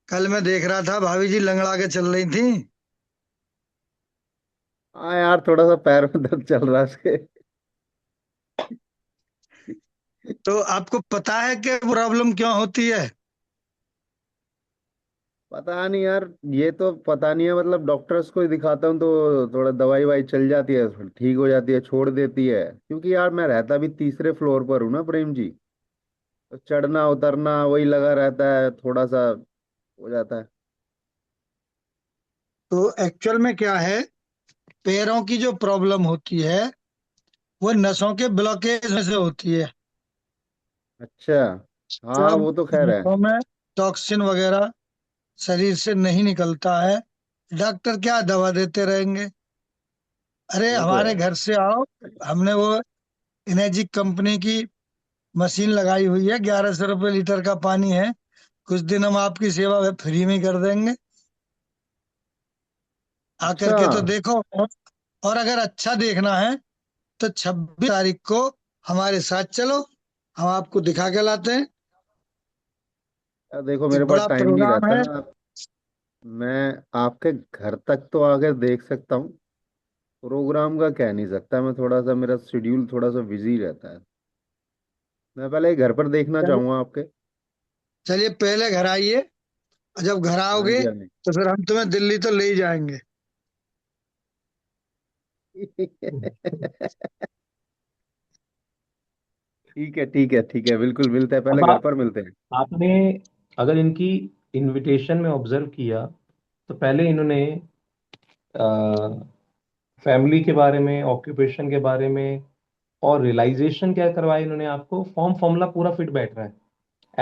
कल मैं देख रहा था भाभी जी लंगड़ा के चल रही थी। हाँ यार, थोड़ा सा पैर में दर्द चल रहा है उसके। तो आपको पता है कि प्रॉब्लम क्यों होती है? पता नहीं यार। ये तो पता नहीं है, मतलब डॉक्टर्स को ही दिखाता हूँ तो थोड़ा दवाई वाई चल जाती है, फिर ठीक हो जाती है, छोड़ देती है। क्योंकि यार मैं रहता भी तीसरे फ्लोर पर हूँ ना प्रेम जी। तो चढ़ना उतरना वही लगा रहता है, थोड़ा सा हो जाता है। तो एक्चुअल में क्या है, पैरों की जो प्रॉब्लम होती है वो नसों के ब्लॉकेज में से होती है। अच्छा। हाँ, जब वो तो खैर है। नसों में टॉक्सिन वगैरह शरीर से नहीं निकलता है, डॉक्टर क्या दवा देते रहेंगे? अरे वो तो हमारे है। घर से आओ, हमने वो इनेजिक कंपनी की मशीन लगाई हुई है, 1100 रुपये लीटर का पानी है। कुछ दिन हम आपकी सेवा फ्री में कर देंगे, आकर अच्छा। के तो देखो। और अगर अच्छा देखना है तो 26 तारीख को हमारे साथ चलो, हम आपको दिखा के लाते हैं। यार देखो, मेरे एक पास बड़ा टाइम नहीं प्रोग्राम रहता है। ना। मैं आपके घर तक तो आकर देख सकता हूँ, प्रोग्राम का कह नहीं सकता। मैं थोड़ा सा, मेरा शेड्यूल थोड़ा सा बिजी रहता है। मैं पहले घर पर देखना चलिए चाहूंगा आपके। चलिए, पहले घर आइए, और जब घर हाँ आओगे जी, हाँ जी। तो फिर हम तुम्हें दिल्ली तो ले ही जाएंगे। ठीक है, ठीक है, ठीक है, बिल्कुल मिलते हैं, पहले अब घर पर मिलते हैं। आपने अगर इनकी इनविटेशन में ऑब्जर्व किया तो पहले इन्होंने फैमिली के बारे में, ऑक्यूपेशन के बारे में और रियलाइजेशन क्या करवाया इन्होंने आपको, फॉर्म फॉर्मूला पूरा फिट बैठ रहा है।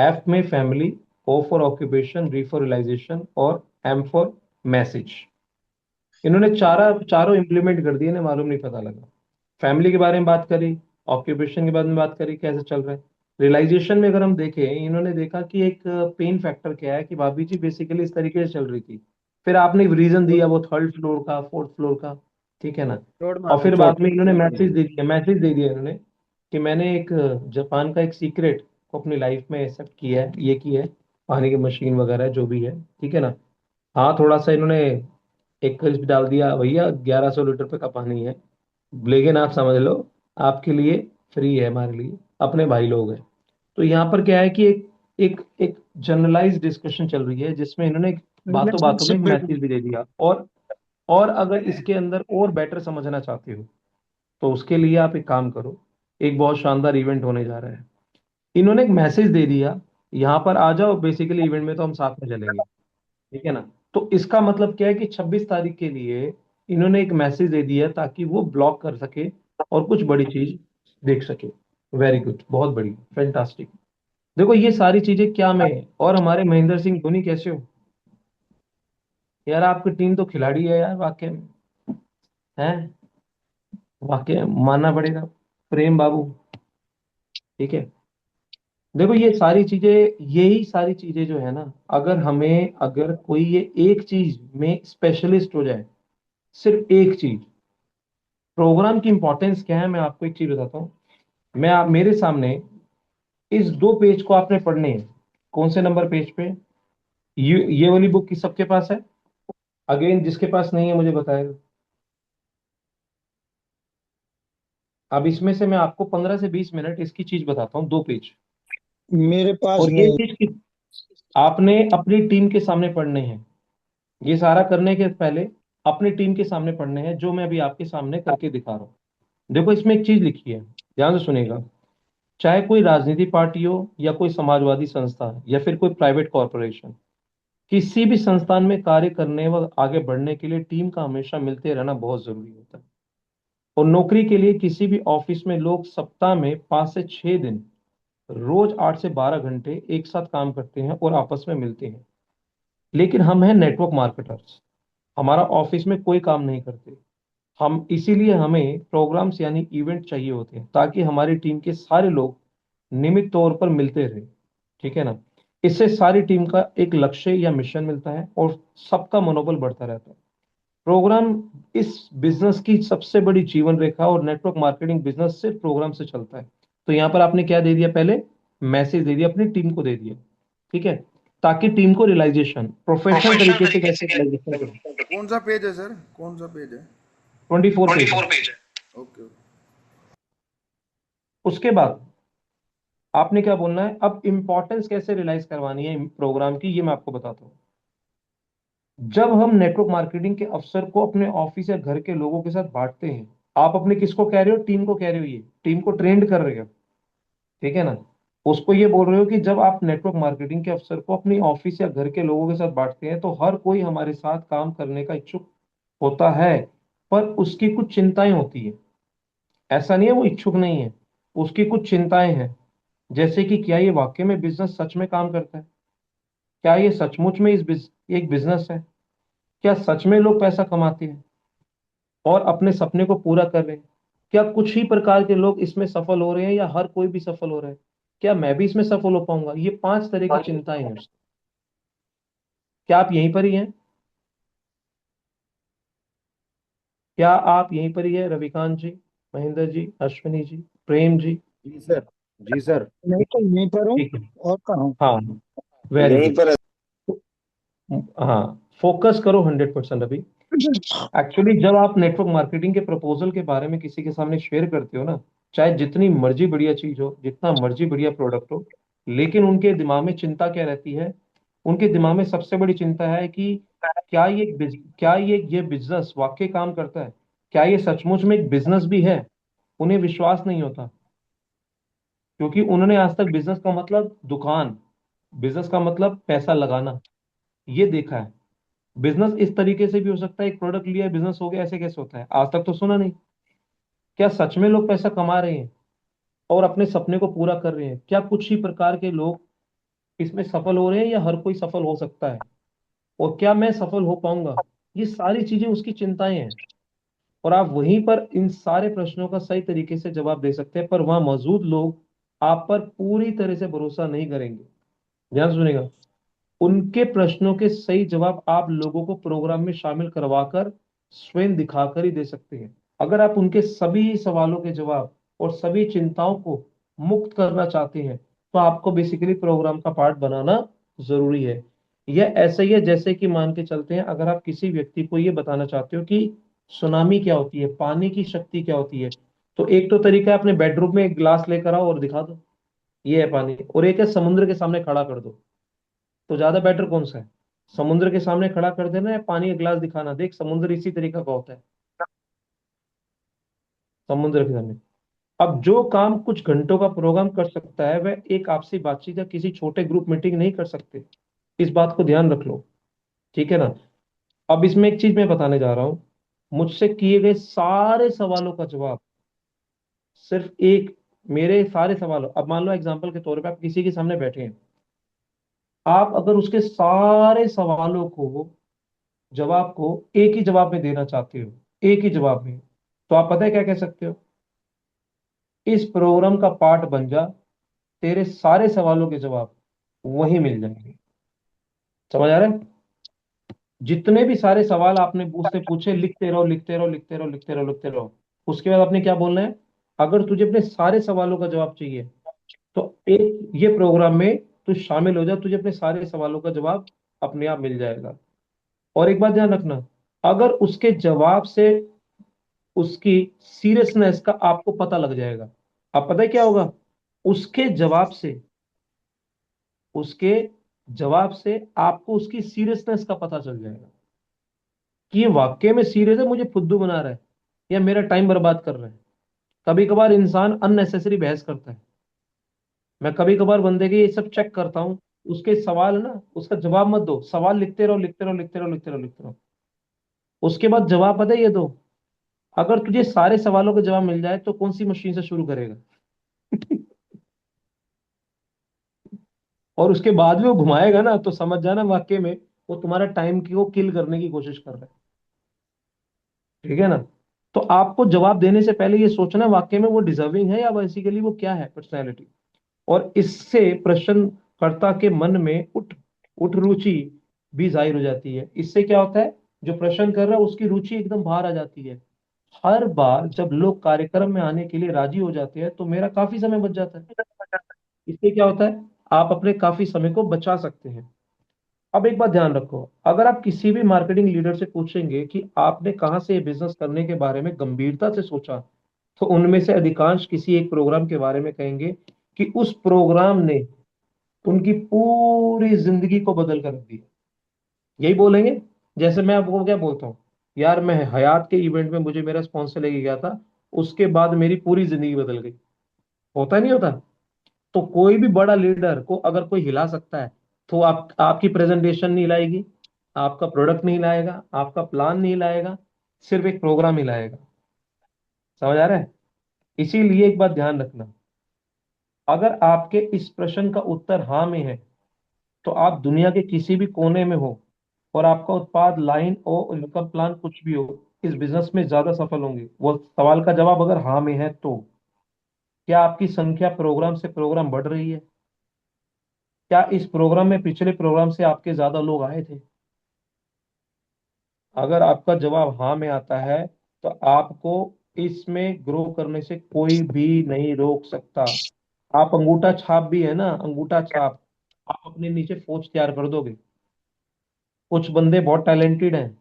एफ में फैमिली, ओ फॉर ऑक्यूपेशन, री फॉर रियलाइजेशन और एम फॉर मैसेज। इन्होंने चारों इम्प्लीमेंट कर दिए ना, मालूम नहीं पता लगा। फैमिली के बारे में बात करी, ऑक्यूपेशन के बारे में बात करी कैसे चल रहा है। रियलाइजेशन में अगर हम देखें, इन्होंने देखा कि एक पेन फैक्टर क्या है कि भाभी जी बेसिकली इस तरीके से चल रही थी। फिर आपने रीजन दिया वो थर्ड फ्लोर का, फोर्थ फ्लोर का, ठीक है ना। चोट और मारती, फिर चोट। बाद में इन्होंने मैसेज दे दिया इन्होंने कि मैंने एक जापान का एक सीक्रेट को अपनी लाइफ में एक्सेप्ट किया है, ये की है, पानी की मशीन वगैरह जो भी है, ठीक है ना। हाँ, थोड़ा सा इन्होंने एक क्लिप डाल दिया, भैया 1100 लीटर पे का पानी है, लेकिन आप समझ लो आपके लिए फ्री है, हमारे लिए अपने भाई लोग हैं। तो यहाँ पर क्या है कि एक एक एक जनरलाइज डिस्कशन चल रही है जिसमें इन्होंने बातों बातों में रिलेशनशिप एक बिल्डिंग। मैसेज भी दे दिया। और अगर इसके अंदर और बेटर समझना चाहते हो तो उसके लिए आप एक काम करो, एक बहुत शानदार इवेंट होने जा रहा है। इन्होंने एक मैसेज दे दिया, यहाँ पर आ जाओ, बेसिकली इवेंट में तो हम साथ में चलेंगे, ठीक है ना। तो इसका मतलब क्या है कि 26 तारीख के लिए इन्होंने एक मैसेज दे दिया ताकि वो ब्लॉक कर सके और कुछ बड़ी चीज देख सके। वेरी गुड, बहुत बड़ी, फैंटास्टिक। देखो ये सारी चीजें क्या में है। और हमारे महेंद्र सिंह धोनी कैसे हो यार, आपकी टीम तो खिलाड़ी है यार, वाकई में है, वाकई में मानना पड़ेगा, प्रेम बाबू, ठीक है। देखो ये सारी चीजें, यही सारी चीजें जो है ना, अगर कोई ये एक चीज में स्पेशलिस्ट हो जाए, सिर्फ एक चीज, प्रोग्राम की इंपॉर्टेंस क्या है, मैं आपको एक चीज बताता हूँ। मैं आप मेरे सामने इस 2 पेज को आपने पढ़ने हैं। कौन से नंबर पेज पे? ये वाली बुक की सबके पास है? अगेन जिसके पास नहीं है मुझे बताएगा। अब इसमें से मैं आपको 15 से 20 मिनट इसकी चीज बताता हूँ, 2 पेज। मेरे पास और ये नहीं। चीज आपने अपनी टीम के सामने पढ़ने हैं। ये सारा करने के पहले अपनी टीम के सामने पढ़ने हैं, जो मैं अभी आपके सामने करके दिखा रहा हूँ। देखो इसमें एक चीज लिखी है, ध्यान से सुनेगा। चाहे कोई राजनीतिक पार्टी हो या कोई समाजवादी संस्था या फिर कोई प्राइवेट कॉरपोरेशन, किसी भी संस्थान में कार्य करने व आगे बढ़ने के लिए टीम का हमेशा मिलते रहना बहुत जरूरी होता है। और नौकरी के लिए किसी भी ऑफिस में लोग सप्ताह में 5 से 6 दिन, रोज 8 से 12 घंटे एक साथ काम करते हैं और आपस में मिलते हैं। लेकिन हम हैं नेटवर्क मार्केटर्स, हमारा ऑफिस में कोई काम नहीं करते हम, इसीलिए हमें प्रोग्राम्स यानी इवेंट चाहिए होते हैं ताकि हमारी टीम के सारे लोग नियमित तौर पर मिलते रहे, ठीक है ना। इससे सारी टीम का एक लक्ष्य या मिशन मिलता है और सबका मनोबल बढ़ता रहता है। प्रोग्राम इस बिजनेस की सबसे बड़ी जीवन रेखा, और नेटवर्क मार्केटिंग बिजनेस सिर्फ प्रोग्राम से चलता है। तो यहाँ पर आपने क्या दे दिया, पहले मैसेज दे दिया, अपनी टीम को दे दिया, ठीक है, ताकि टीम को रियलाइजेशन प्रोफेशनल प्रोफेशनल तरीके से तरीके कैसे से रियलाइजेशन करें। कौन सा पेज है सर, कौन सा पेज है? 24 पेज है। 24 पेज है। Okay okay. उसके बाद आपने क्या बोलना है, अब इंपॉर्टेंस कैसे रियलाइज करवानी है प्रोग्राम की, ये मैं आपको बताता हूँ। जब हम नेटवर्क मार्केटिंग के अवसर को अपने ऑफिस या घर के लोगों के साथ बांटते हैं, आप अपने किसको कह रहे हो, टीम को कह रहे हो, ये टीम को ट्रेंड कर रहे हो, ठीक है ना। उसको ये बोल रहे हो कि जब आप नेटवर्क मार्केटिंग के अवसर को अपनी ऑफिस या घर के लोगों के साथ बांटते हैं तो हर कोई हमारे साथ काम करने का इच्छुक होता है, पर उसकी कुछ चिंताएं होती है। ऐसा नहीं है वो इच्छुक नहीं है, उसकी कुछ चिंताएं हैं। जैसे कि क्या ये वाकई में बिजनेस सच में काम करता है, क्या ये सचमुच में एक बिजनेस है, क्या सच में लोग पैसा कमाते हैं और अपने सपने को पूरा कर रहे हैं, क्या कुछ ही प्रकार के लोग इसमें सफल हो रहे हैं या हर कोई भी सफल हो रहा है, क्या मैं भी इसमें सफल हो पाऊंगा। ये 5 तरह की चिंताएं हैं उसकी। क्या आप यहीं पर ही हैं? क्या आप यहीं पर ही है, रविकांत जी, महेंद्र जी, अश्विनी जी, प्रेम जी? जी सर, जी सर। मैं तो यहीं पर हूँ, ठीक है, और कहाँ हूँ? हाँ, वेरी यहीं गुड। पर हाँ, फोकस करो 100% अभी। एक्चुअली जब आप नेटवर्क मार्केटिंग के प्रपोजल के बारे में किसी के सामने शेयर करते हो ना, चाहे जितनी मर्जी बढ़िया चीज हो, जितना मर्जी बढ़िया प्रोडक्ट हो, लेकिन उनके दिमाग में चिंता क्या रहती है? उनके दिमाग में सबसे बड़ी चिंता है कि क्या ये बिजनेस वाकई काम करता है? क्या ये सचमुच में एक बिजनेस भी है? उन्हें विश्वास नहीं होता, क्योंकि उन्होंने आज तक बिजनेस का मतलब दुकान, बिजनेस का मतलब पैसा लगाना, ये देखा है। बिजनेस इस तरीके से भी हो सकता है, एक प्रोडक्ट लिया बिजनेस हो गया, ऐसे कैसे होता है? आज तक तो सुना नहीं। क्या सच में लोग पैसा कमा रहे हैं और अपने सपने को पूरा कर रहे हैं? क्या कुछ ही प्रकार के लोग इसमें सफल हो रहे हैं, या हर कोई सफल हो सकता है? और क्या मैं सफल हो पाऊंगा? ये सारी चीजें उसकी चिंताएं हैं। और आप वहीं पर इन सारे प्रश्नों का सही तरीके से जवाब दे सकते हैं, पर वहां मौजूद लोग आप पर पूरी तरह से भरोसा नहीं करेंगे। ध्यान से सुनिएगा। उनके प्रश्नों के सही जवाब आप लोगों को प्रोग्राम में शामिल करवाकर स्वयं दिखाकर ही दे सकते हैं। अगर आप उनके सभी सवालों के जवाब और सभी चिंताओं को मुक्त करना चाहते हैं, तो आपको बेसिकली प्रोग्राम का पार्ट बनाना जरूरी है। यह ऐसा ही है जैसे कि मान के चलते हैं, अगर आप किसी व्यक्ति को ये बताना चाहते हो कि सुनामी क्या होती है, पानी की शक्ति क्या होती है, तो एक तो तरीका है अपने बेडरूम में एक ग्लास लेकर आओ और दिखा दो, ये है पानी। और एक है समुद्र के सामने खड़ा कर दो। तो ज्यादा बेटर कौन सा है? समुद्र के सामने खड़ा कर देना या पानी का गिलास दिखाना? देख, समुद्र इसी तरीका का होता है, समुद्र के सामने। अब जो काम कुछ घंटों का प्रोग्राम कर सकता है, वह एक आपसी बातचीत या किसी छोटे ग्रुप मीटिंग नहीं कर सकते। इस बात को ध्यान रख लो, ठीक है ना? अब इसमें एक चीज मैं बताने जा रहा हूं। मुझसे किए गए सारे सवालों का जवाब सिर्फ एक, मेरे सारे सवालों, अब मान लो एग्जांपल के तौर पे आप किसी के सामने बैठे हैं, आप अगर उसके सारे सवालों को, जवाब को एक ही जवाब में देना चाहते हो, एक ही जवाब में, तो आप पता है क्या कह सकते हो? इस प्रोग्राम का पार्ट बन जा, तेरे सारे सवालों के जवाब वहीं मिल जाएंगे। समझ आ रहा है? जितने भी सारे सवाल आपने मुझसे पूछे, लिखते रहो, लिखते रहो, लिखते रहो, लिखते रहो, लिखते रहो। उसके बाद आपने क्या बोलना है? अगर तुझे अपने सारे सवालों का जवाब चाहिए, तो एक ये प्रोग्राम में तू शामिल हो जा, तुझे अपने सारे सवालों का जवाब अपने आप मिल जाएगा। और एक बात ध्यान रखना, अगर उसके जवाब से उसकी सीरियसनेस का आपको पता लग जाएगा। अब पता है क्या होगा? उसके जवाब से, उसके जवाब से आपको उसकी सीरियसनेस का पता चल जाएगा कि ये वाकई में सीरियस है, मुझे फुद्दू बना रहा है या मेरा टाइम बर्बाद कर रहा है। कभी कभार इंसान अननेसेसरी बहस करता है। मैं कभी कभार बंदे के ये सब चेक करता हूँ, उसके सवाल है ना, उसका जवाब मत दो, सवाल लिखते रहो, लिखते रहो, लिखते रहो, लिखते रहो, लिखते रहो। उसके बाद जवाब पता है ये दो। अगर तुझे सारे सवालों के जवाब मिल जाए, तो कौन सी मशीन से शुरू करेगा? और उसके बाद भी वो घुमाएगा ना, तो समझ जाना वाकई में वो तुम्हारा टाइम को किल करने की कोशिश कर रहा है। ठीक है ना? तो आपको जवाब देने से पहले ये सोचना वाकई में वो डिजर्विंग है, या बेसिकली वो क्या है पर्सनैलिटी। और इससे प्रश्नकर्ता के मन में उठ उठ रुचि भी जाहिर हो जाती है। इससे क्या होता है? जो प्रश्न कर रहा है उसकी रुचि एकदम बाहर आ जाती है। हर बार जब लोग कार्यक्रम में आने के लिए राजी हो जाते हैं, तो मेरा काफी समय बच जाता है। इससे क्या होता है? आप अपने काफी समय को बचा सकते हैं। अब एक बात ध्यान रखो, अगर आप किसी भी मार्केटिंग लीडर से पूछेंगे कि आपने कहाँ से ये बिजनेस करने के बारे में गंभीरता से सोचा, तो उनमें से अधिकांश किसी एक प्रोग्राम के बारे में कहेंगे कि उस प्रोग्राम ने उनकी पूरी जिंदगी को बदल कर रख दिया। यही बोलेंगे। जैसे मैं आपको क्या बोलता हूँ, यार मैं हयात के इवेंट में मुझे मेरा स्पॉन्सर लेके गया था, उसके बाद मेरी पूरी जिंदगी बदल गई। होता नहीं होता? तो कोई भी बड़ा लीडर को अगर कोई हिला सकता है, तो आपकी प्रेजेंटेशन नहीं लाएगी, आपका प्रोडक्ट नहीं लाएगा, आपका प्लान नहीं लाएगा, सिर्फ एक प्रोग्राम ही लाएगा। समझ आ रहा है? इसीलिए एक बात ध्यान रखना, अगर आपके इस प्रश्न का उत्तर हाँ में है, तो आप दुनिया के किसी भी कोने में हो और आपका उत्पाद, लाइन और इनकम प्लान कुछ भी हो, इस बिजनेस में ज्यादा सफल होंगे। वो सवाल का जवाब अगर हाँ में है, तो क्या आपकी संख्या प्रोग्राम से प्रोग्राम बढ़ रही है? क्या इस प्रोग्राम में पिछले प्रोग्राम से आपके ज्यादा लोग आए थे? अगर आपका जवाब हाँ में आता है, तो आपको इसमें ग्रो करने से कोई भी नहीं रोक सकता। आप अंगूठा छाप भी है ना, अंगूठा छाप, आप अपने नीचे फौज तैयार कर दोगे। कुछ बंदे बहुत टैलेंटेड हैं,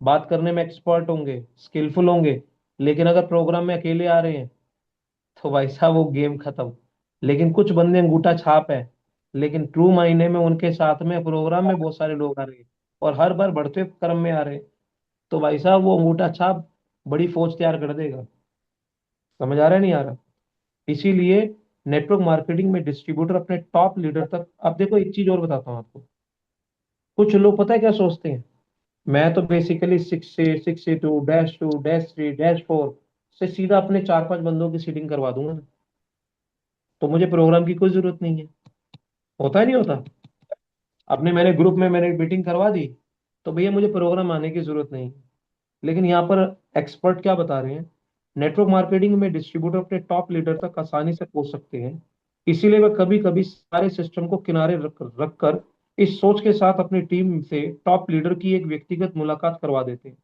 बात करने में एक्सपर्ट होंगे, स्किलफुल होंगे, लेकिन अगर प्रोग्राम में अकेले आ रहे हैं तो भाई साहब वो गेम खत्म। लेकिन कुछ बंदे अंगूठा छाप है, लेकिन ट्रू मायने में उनके साथ में प्रोग्राम में बहुत सारे लोग आ रहे हैं और हर बार बढ़ते क्रम में आ रहे हैं, तो भाई साहब वो अंगूठा छाप बड़ी फौज तैयार कर देगा। समझ आ रहा है नहीं आ रहा? इसीलिए नेटवर्क मार्केटिंग में डिस्ट्रीब्यूटर अपने टॉप लीडर तक, अब देखो एक चीज और बताता हूँ आपको। कुछ लोग पता है क्या सोचते हैं, मैं तो बेसिकली 6 से 62-2-3 से सीधा अपने 4-5 बंदों की सीटिंग करवा दूंगा, तो मुझे प्रोग्राम की कोई जरूरत नहीं है। होता है नहीं होता? अपने मैंने ग्रुप में मैंने मीटिंग करवा दी, तो भैया मुझे प्रोग्राम आने की जरूरत नहीं। लेकिन यहाँ पर एक्सपर्ट क्या बता रहे हैं, नेटवर्क मार्केटिंग में डिस्ट्रीब्यूटर अपने टॉप लीडर तक आसानी से पहुंच सकते हैं। इसीलिए वे कभी कभी सारे सिस्टम को किनारे रख कर इस सोच के साथ अपनी टीम से टॉप लीडर की एक व्यक्तिगत मुलाकात करवा देते हैं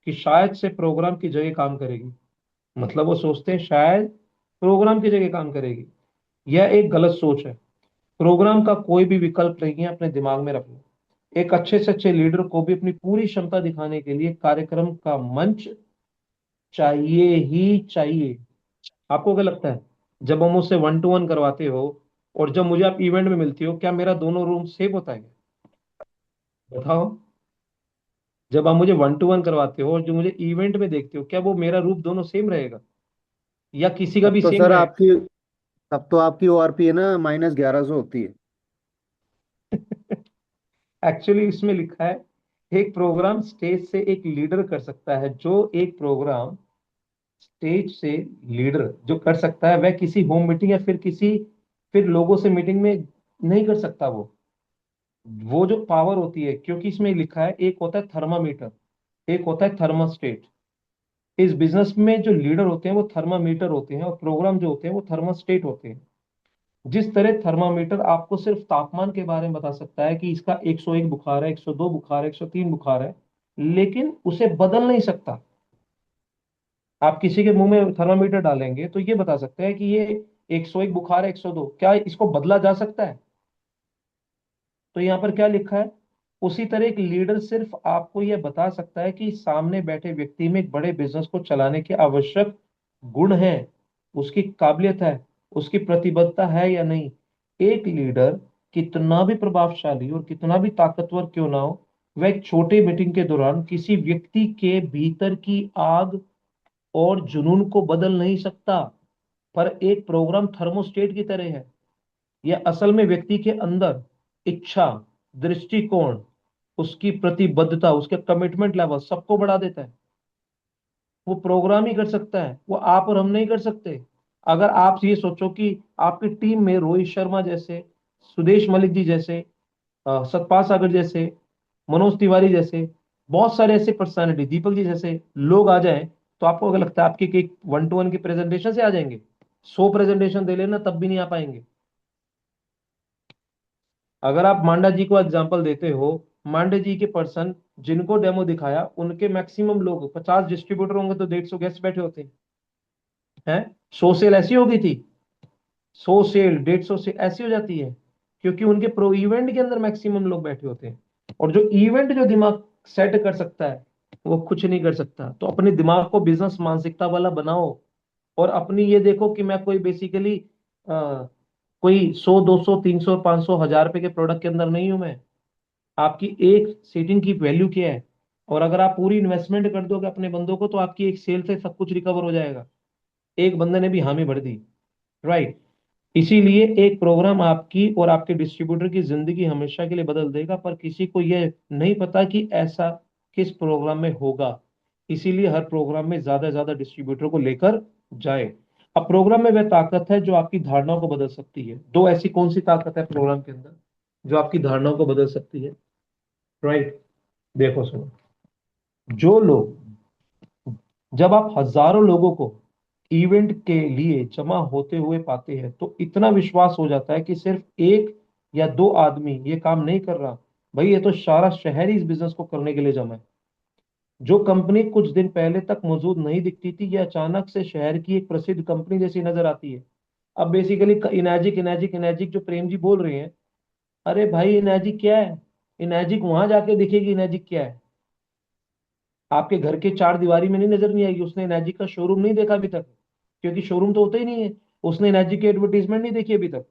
कि शायद से प्रोग्राम की जगह काम करेगी। मतलब वो सोचते हैं शायद प्रोग्राम की जगह काम करेगी। यह एक गलत सोच है। प्रोग्राम का कोई भी विकल्प नहीं है, अपने दिमाग में रखना। एक अच्छे से अच्छे लीडर को भी अपनी पूरी क्षमता दिखाने के लिए कार्यक्रम का मंच चाहिए ही चाहिए। आपको क्या लगता है, जब हम मुझसे 1-to-1 करवाते हो और जब मुझे आप इवेंट में मिलती हो, क्या मेरा दोनों रूम सेम होता है? बताओ। जब आप मुझे 1-to-1 करवाते हो और जो मुझे इवेंट में देखते हो, क्या वो मेरा रूप दोनों सेम रहेगा या किसी का तब भी तो सेम सर रहेगा? आपकी तब तो आपकी ORP है ना -1100 होती है। एक्चुअली इसमें लिखा है, एक प्रोग्राम स्टेज से एक लीडर कर सकता है, जो एक प्रोग्राम स्टेज से लीडर जो कर सकता है, वह किसी होम मीटिंग या फिर लोगों से मीटिंग में नहीं कर सकता। वो जो पावर होती है, क्योंकि इसमें लिखा है एक होता है थर्मामीटर, एक होता है थर्मास्टेट। इस बिजनेस में जो लीडर होते हैं वो थर्मामीटर होते हैं और प्रोग्राम जो होते हैं वो थर्मास्टेट होते हैं। जिस तरह थर्मामीटर आपको सिर्फ तापमान के बारे में बता सकता है कि इसका 101 बुखार है, 102 बुखार है, 103 बुखार है, लेकिन उसे बदल नहीं सकता। आप किसी के मुंह में थर्मामीटर डालेंगे तो ये बता सकते हैं कि ये 101 बुखार है, 102, क्या इसको बदला जा सकता है? तो यहाँ पर क्या लिखा है, उसी तरह एक लीडर सिर्फ आपको यह बता सकता है कि सामने बैठे व्यक्ति में एक बड़े बिजनेस को चलाने के आवश्यक गुण हैं, उसकी काबिलियत है, उसकी प्रतिबद्धता है या नहीं। एक लीडर कितना भी प्रभावशाली और कितना भी ताकतवर क्यों ना हो, वह एक छोटे मीटिंग के दौरान किसी व्यक्ति के भीतर की आग और जुनून को बदल नहीं सकता। पर एक प्रोग्राम थर्मोस्टेट की तरह है। यह असल में व्यक्ति के अंदर इच्छा, दृष्टिकोण, उसकी प्रतिबद्धता, उसके कमिटमेंट लेवल सबको बढ़ा देता है। वो प्रोग्राम ही कर सकता है, वो आप और हम नहीं कर सकते। अगर आप ये सोचो कि आपकी टीम में रोहित शर्मा जैसे, सुदेश मलिक जी जैसे, सतपाल सागर जैसे, मनोज तिवारी जैसे, बहुत सारे ऐसे पर्सनालिटी, दीपक जी जैसे लोग आ जाएं, तो आपको अगर लगता है आपके 1-to-1 की प्रेजेंटेशन से आ जाएंगे? 100 प्रेजेंटेशन दे लेना तब भी नहीं आ पाएंगे। अगर आप मांडा जी को एग्जांपल देते हो, मांडे जी के पर्सन जिनको डेमो दिखाया, उनके मैक्सिमम लोग 50 डिस्ट्रीब्यूटर होंगे तो 150 गेस्ट बैठे होते हैं। 100 सेल ऐसी हो गई थी, 100 सेल 150 सेल ऐसी हो जाती है, क्योंकि उनके प्रो इवेंट के अंदर मैक्सिमम लोग बैठे होते हैं। और जो इवेंट जो दिमाग सेट कर सकता है, वो कुछ नहीं कर सकता। तो अपने दिमाग को बिजनेस मानसिकता वाला बनाओ और अपनी ये देखो कि मैं कोई बेसिकली कोई 100, 200, 300, 500, 1000 रुपए के प्रोडक्ट के अंदर नहीं हूं मैं। आपकी एक सीटिंग की वैल्यू क्या है? और अगर आप पूरी इन्वेस्टमेंट कर दोगे अपने बंदों को, तो आपकी एक सेल से सब कुछ रिकवर हो जाएगा। एक बंदे ने भी हामी भर दी, राइट? इसीलिए एक प्रोग्राम आपकी और आपके डिस्ट्रीब्यूटर की जिंदगी हमेशा के लिए बदल देगा, पर किसी को यह नहीं पता कि ऐसा किस प्रोग्राम में होगा। इसीलिए हर प्रोग्राम में ज्यादा से ज्यादा डिस्ट्रीब्यूटर को लेकर जाए। अब प्रोग्राम में वह ताकत है जो आपकी धारणाओं को बदल सकती है। दो ऐसी कौन सी ताकत है प्रोग्राम के अंदर जो आपकी धारणाओं को बदल सकती है? राइट? देखो सुनो, जो लोग, जब आप हजारों लोगों को इवेंट के लिए जमा होते हुए पाते हैं, तो इतना विश्वास हो जाता है कि सिर्फ एक या दो आदमी ये काम नहीं कर रहा, भाई ये तो सारा शहर ही इस बिजनेस को करने के लिए जमा है। जो कंपनी कुछ दिन पहले तक मौजूद नहीं दिखती थी, ये अचानक से शहर की एक प्रसिद्ध कंपनी जैसी नजर आती है। अब बेसिकली इनर्जिक इनर्जिक इनर्जिक जो प्रेम जी बोल रहे हैं, अरे भाई इनर्जिक क्या है? मैजिक वहां जाके दिखेगी मैजिक क्या है, आपके घर के चार दीवारी में नहीं नजर नहीं आएगी। उसने मैजिक का शोरूम नहीं देखा अभी तक, क्योंकि शोरूम तो होता ही नहीं है। उसने मैजिक की एडवर्टीजमेंट नहीं देखी अभी तक।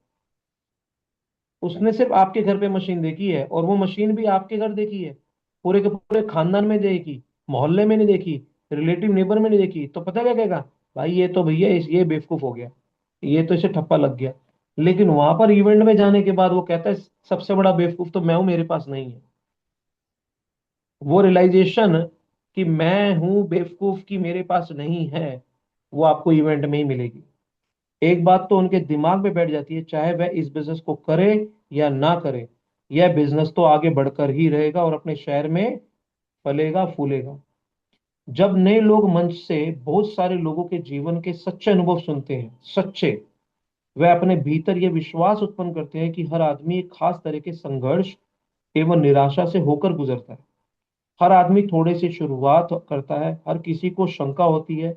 उसने सिर्फ आपके घर पे मशीन देखी है, और वो मशीन भी आपके घर देखी है, पूरे के पूरे खानदान में देखी, मोहल्ले में नहीं देखी, रिलेटिव नेबर में नहीं देखी। तो पता क्या कहेगा, भाई ये तो भैया ये बेवकूफ हो गया, ये तो इसे ठप्पा लग गया। लेकिन वहां पर इवेंट में जाने के बाद वो कहता है सबसे बड़ा बेवकूफ तो मैं हूं, मेरे पास नहीं है। वो रियलाइजेशन कि मैं हूं बेवकूफ की मेरे पास नहीं है, वो आपको इवेंट में ही मिलेगी। एक बात तो उनके दिमाग में बैठ जाती है, चाहे वह इस बिजनेस को करे या ना करे, यह बिजनेस तो आगे बढ़कर ही रहेगा और अपने शहर में फलेगा फूलेगा। जब नए लोग मंच से बहुत सारे लोगों के जीवन के सच्चे अनुभव सुनते हैं, सच्चे, वह अपने भीतर यह विश्वास उत्पन्न करते हैं कि हर आदमी एक खास तरह के संघर्ष एवं निराशा से होकर गुजरता है। हर आदमी थोड़े से शुरुआत करता है, हर किसी को शंका होती है,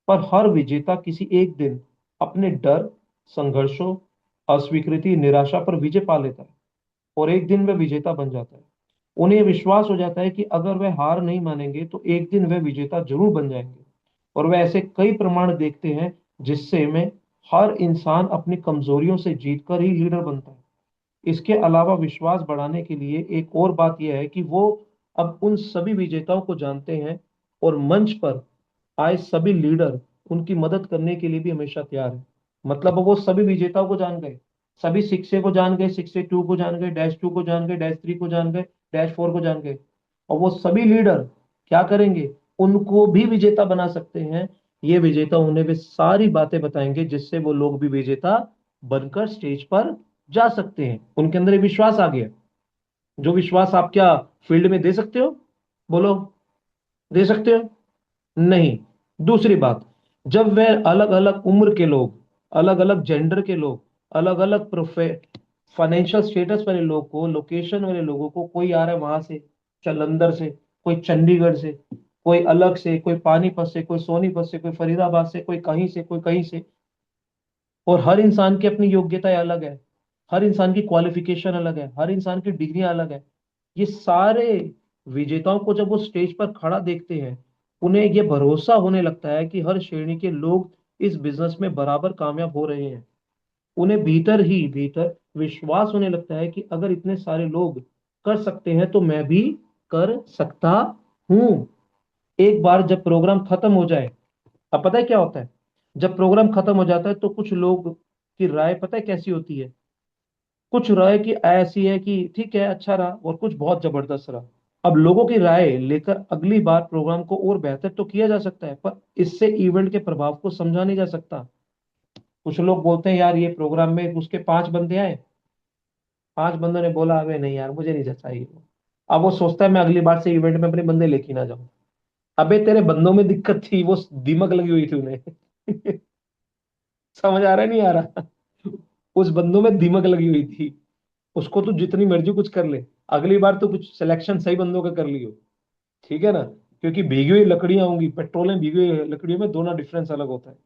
पर हर विजेता किसी एक दिन अपने डर, संघर्षों, अस्वीकृति, निराशा पर विजय पा लेता है, और एक दिन वह विजेता बन जाता है। उन्हें विश्वास हो जाता है कि अगर वह हार नहीं मानेंगे तो एक दिन वह विजेता जरूर बन जाएंगे। और वह ऐसे कई प्रमाण देखते हैं जिससे में हर इंसान अपनी कमजोरियों से जीतकर ही लीडर बनता है। इसके अलावा विश्वास बढ़ाने के लिए एक और बात यह है कि वो अब उन सभी विजेताओं को जानते हैं, और मंच पर आए सभी लीडर उनकी मदद करने के लिए भी हमेशा तैयार है। मतलब वो सभी विजेताओं को जान गए, सभी सिक्से को जान गए, सिक्से टू को जान गए, डैश टू को जान गए, डैश थ्री को जान गए, डैश फोर को जान गए। और वो सभी लीडर क्या करेंगे, उनको भी विजेता बना सकते हैं। ये विजेता उन्हें वे सारी बातें बताएंगे जिससे वो लोग भी विजेता बनकर स्टेज पर जा सकते हैं। उनके अंदर ये विश्वास आ गया, जो विश्वास आप क्या फील्ड में दे सकते हो, बोलो, दे सकते हो? नहीं। दूसरी बात, जब वह अलग अलग उम्र के लोग, अलग अलग जेंडर के लोग, अलग अलग फाइनेंशियल स्टेटस वाले लोग को, लोकेशन वाले लोगों को, कोई आ रहा है वहां से जालंधर से, कोई चंडीगढ़ से, कोई अलग से, कोई पानीपत से, कोई सोनीपत से, कोई फरीदाबाद से, कोई कहीं से, कोई कहीं से, और हर इंसान की अपनी योग्यताएं अलग है, हर इंसान की क्वालिफिकेशन अलग है, हर इंसान की डिग्रियां अलग है। ये सारे विजेताओं को जब वो स्टेज पर खड़ा देखते हैं, उन्हें ये भरोसा होने लगता है कि हर श्रेणी के लोग इस बिजनेस में बराबर कामयाब हो रहे हैं। उन्हें भीतर ही भीतर विश्वास होने लगता है कि अगर इतने सारे लोग कर सकते हैं तो मैं भी कर सकता हूं। एक बार जब प्रोग्राम खत्म हो जाए, अब पता है क्या होता है, जब प्रोग्राम खत्म हो जाता है तो कुछ लोग की राय पता है कैसी होती है। कुछ राय की ऐसी है कि ठीक है, अच्छा रहा, और कुछ बहुत जबरदस्त रहा। अब लोगों की राय लेकर अगली बार प्रोग्राम को और बेहतर तो किया जा सकता है, पर इससे इवेंट के प्रभाव को समझा नहीं जा सकता। कुछ लोग बोलते हैं यार ये प्रोग्राम में उसके 5 बंदे आए, 5 बंदों ने बोला अबे नहीं यार मुझे नहीं चाहिए वो। अब वो सोचता है मैं अगली बार से इवेंट में अपने बंदे लेके ना जाऊं। अबे तेरे बंदों में दिक्कत थी, वो दिमक लगी हुई थी उन्हें। समझ आ रहा है नहीं आ रहा? उस बंदों में दिमक लगी हुई थी, उसको तू जितनी मर्जी कुछ कर ले, अगली बार तो कुछ सिलेक्शन सही बंदों का कर लियो। ठीक है ना? क्योंकि भीगी हुई लकड़ियां होंगी, पेट्रोल में भीगी हुई लकड़ियों में दोनों डिफरेंस अलग होता है।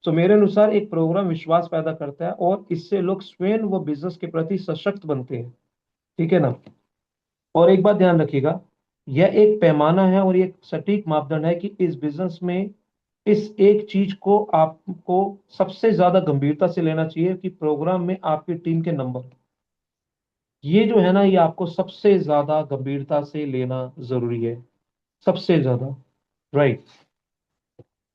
तो मेरे अनुसार एक प्रोग्राम विश्वास पैदा करता है, और इससे लोग स्वयं व बिजनेस के प्रति सशक्त बनते हैं। ठीक है ना? और एक बात ध्यान रखिएगा, यह एक पैमाना है और ये एक सटीक मापदंड है कि इस बिजनेस में इस एक चीज को आपको सबसे ज्यादा गंभीरता से लेना चाहिए कि प्रोग्राम में आपकी टीम के नंबर, ये जो है ना, ये आपको सबसे ज्यादा गंभीरता से लेना जरूरी है, सबसे ज्यादा। राइट।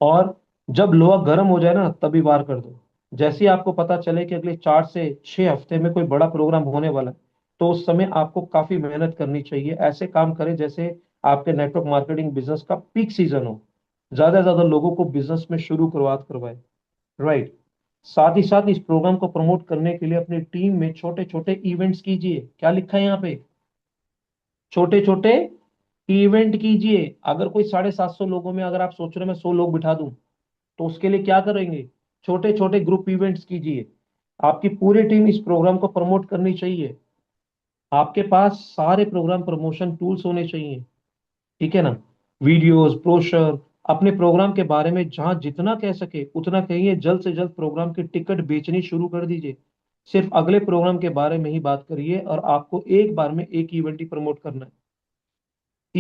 और जब लोहा गर्म हो जाए ना तभी वार कर दो। जैसे ही आपको पता चले कि अगले 4 से 6 हफ्ते में कोई बड़ा प्रोग्राम होने वाला है, तो उस समय आपको काफी मेहनत करनी चाहिए। ऐसे काम करें जैसे आपके नेटवर्क मार्केटिंग बिजनेस का पीक सीजन हो, ज्यादा से ज्यादा लोगों को बिजनेस में शुरू करवात करवाए। राइट। साथ ही साथ इस प्रोग्राम को प्रमोट करने के लिए अपनी टीम में छोटे छोटे इवेंट्स कीजिए। क्या लिखा है यहाँ पे? छोटे छोटे इवेंट कीजिए। अगर कोई 750 लोगों में अगर आप सोच रहे हैं मैं 100 लोग बिठा दूं, तो उसके लिए क्या करेंगे? छोटे छोटे ग्रुप इवेंट्स कीजिए। आपकी पूरी टीम इस प्रोग्राम को प्रमोट करनी चाहिए। आपके पास सारे प्रोग्राम प्रमोशन टूल्स होने चाहिए। ठीक है ना? वीडियोस, ब्रोशर, अपने प्रोग्राम के बारे में जहां जितना कह सके उतना कहिए। जल्द से जल्द प्रोग्राम की टिकट बेचनी शुरू कर दीजिए। सिर्फ अगले प्रोग्राम के बारे में ही बात करिए और आपको एक बार में एक इवेंट ही प्रमोट करना है।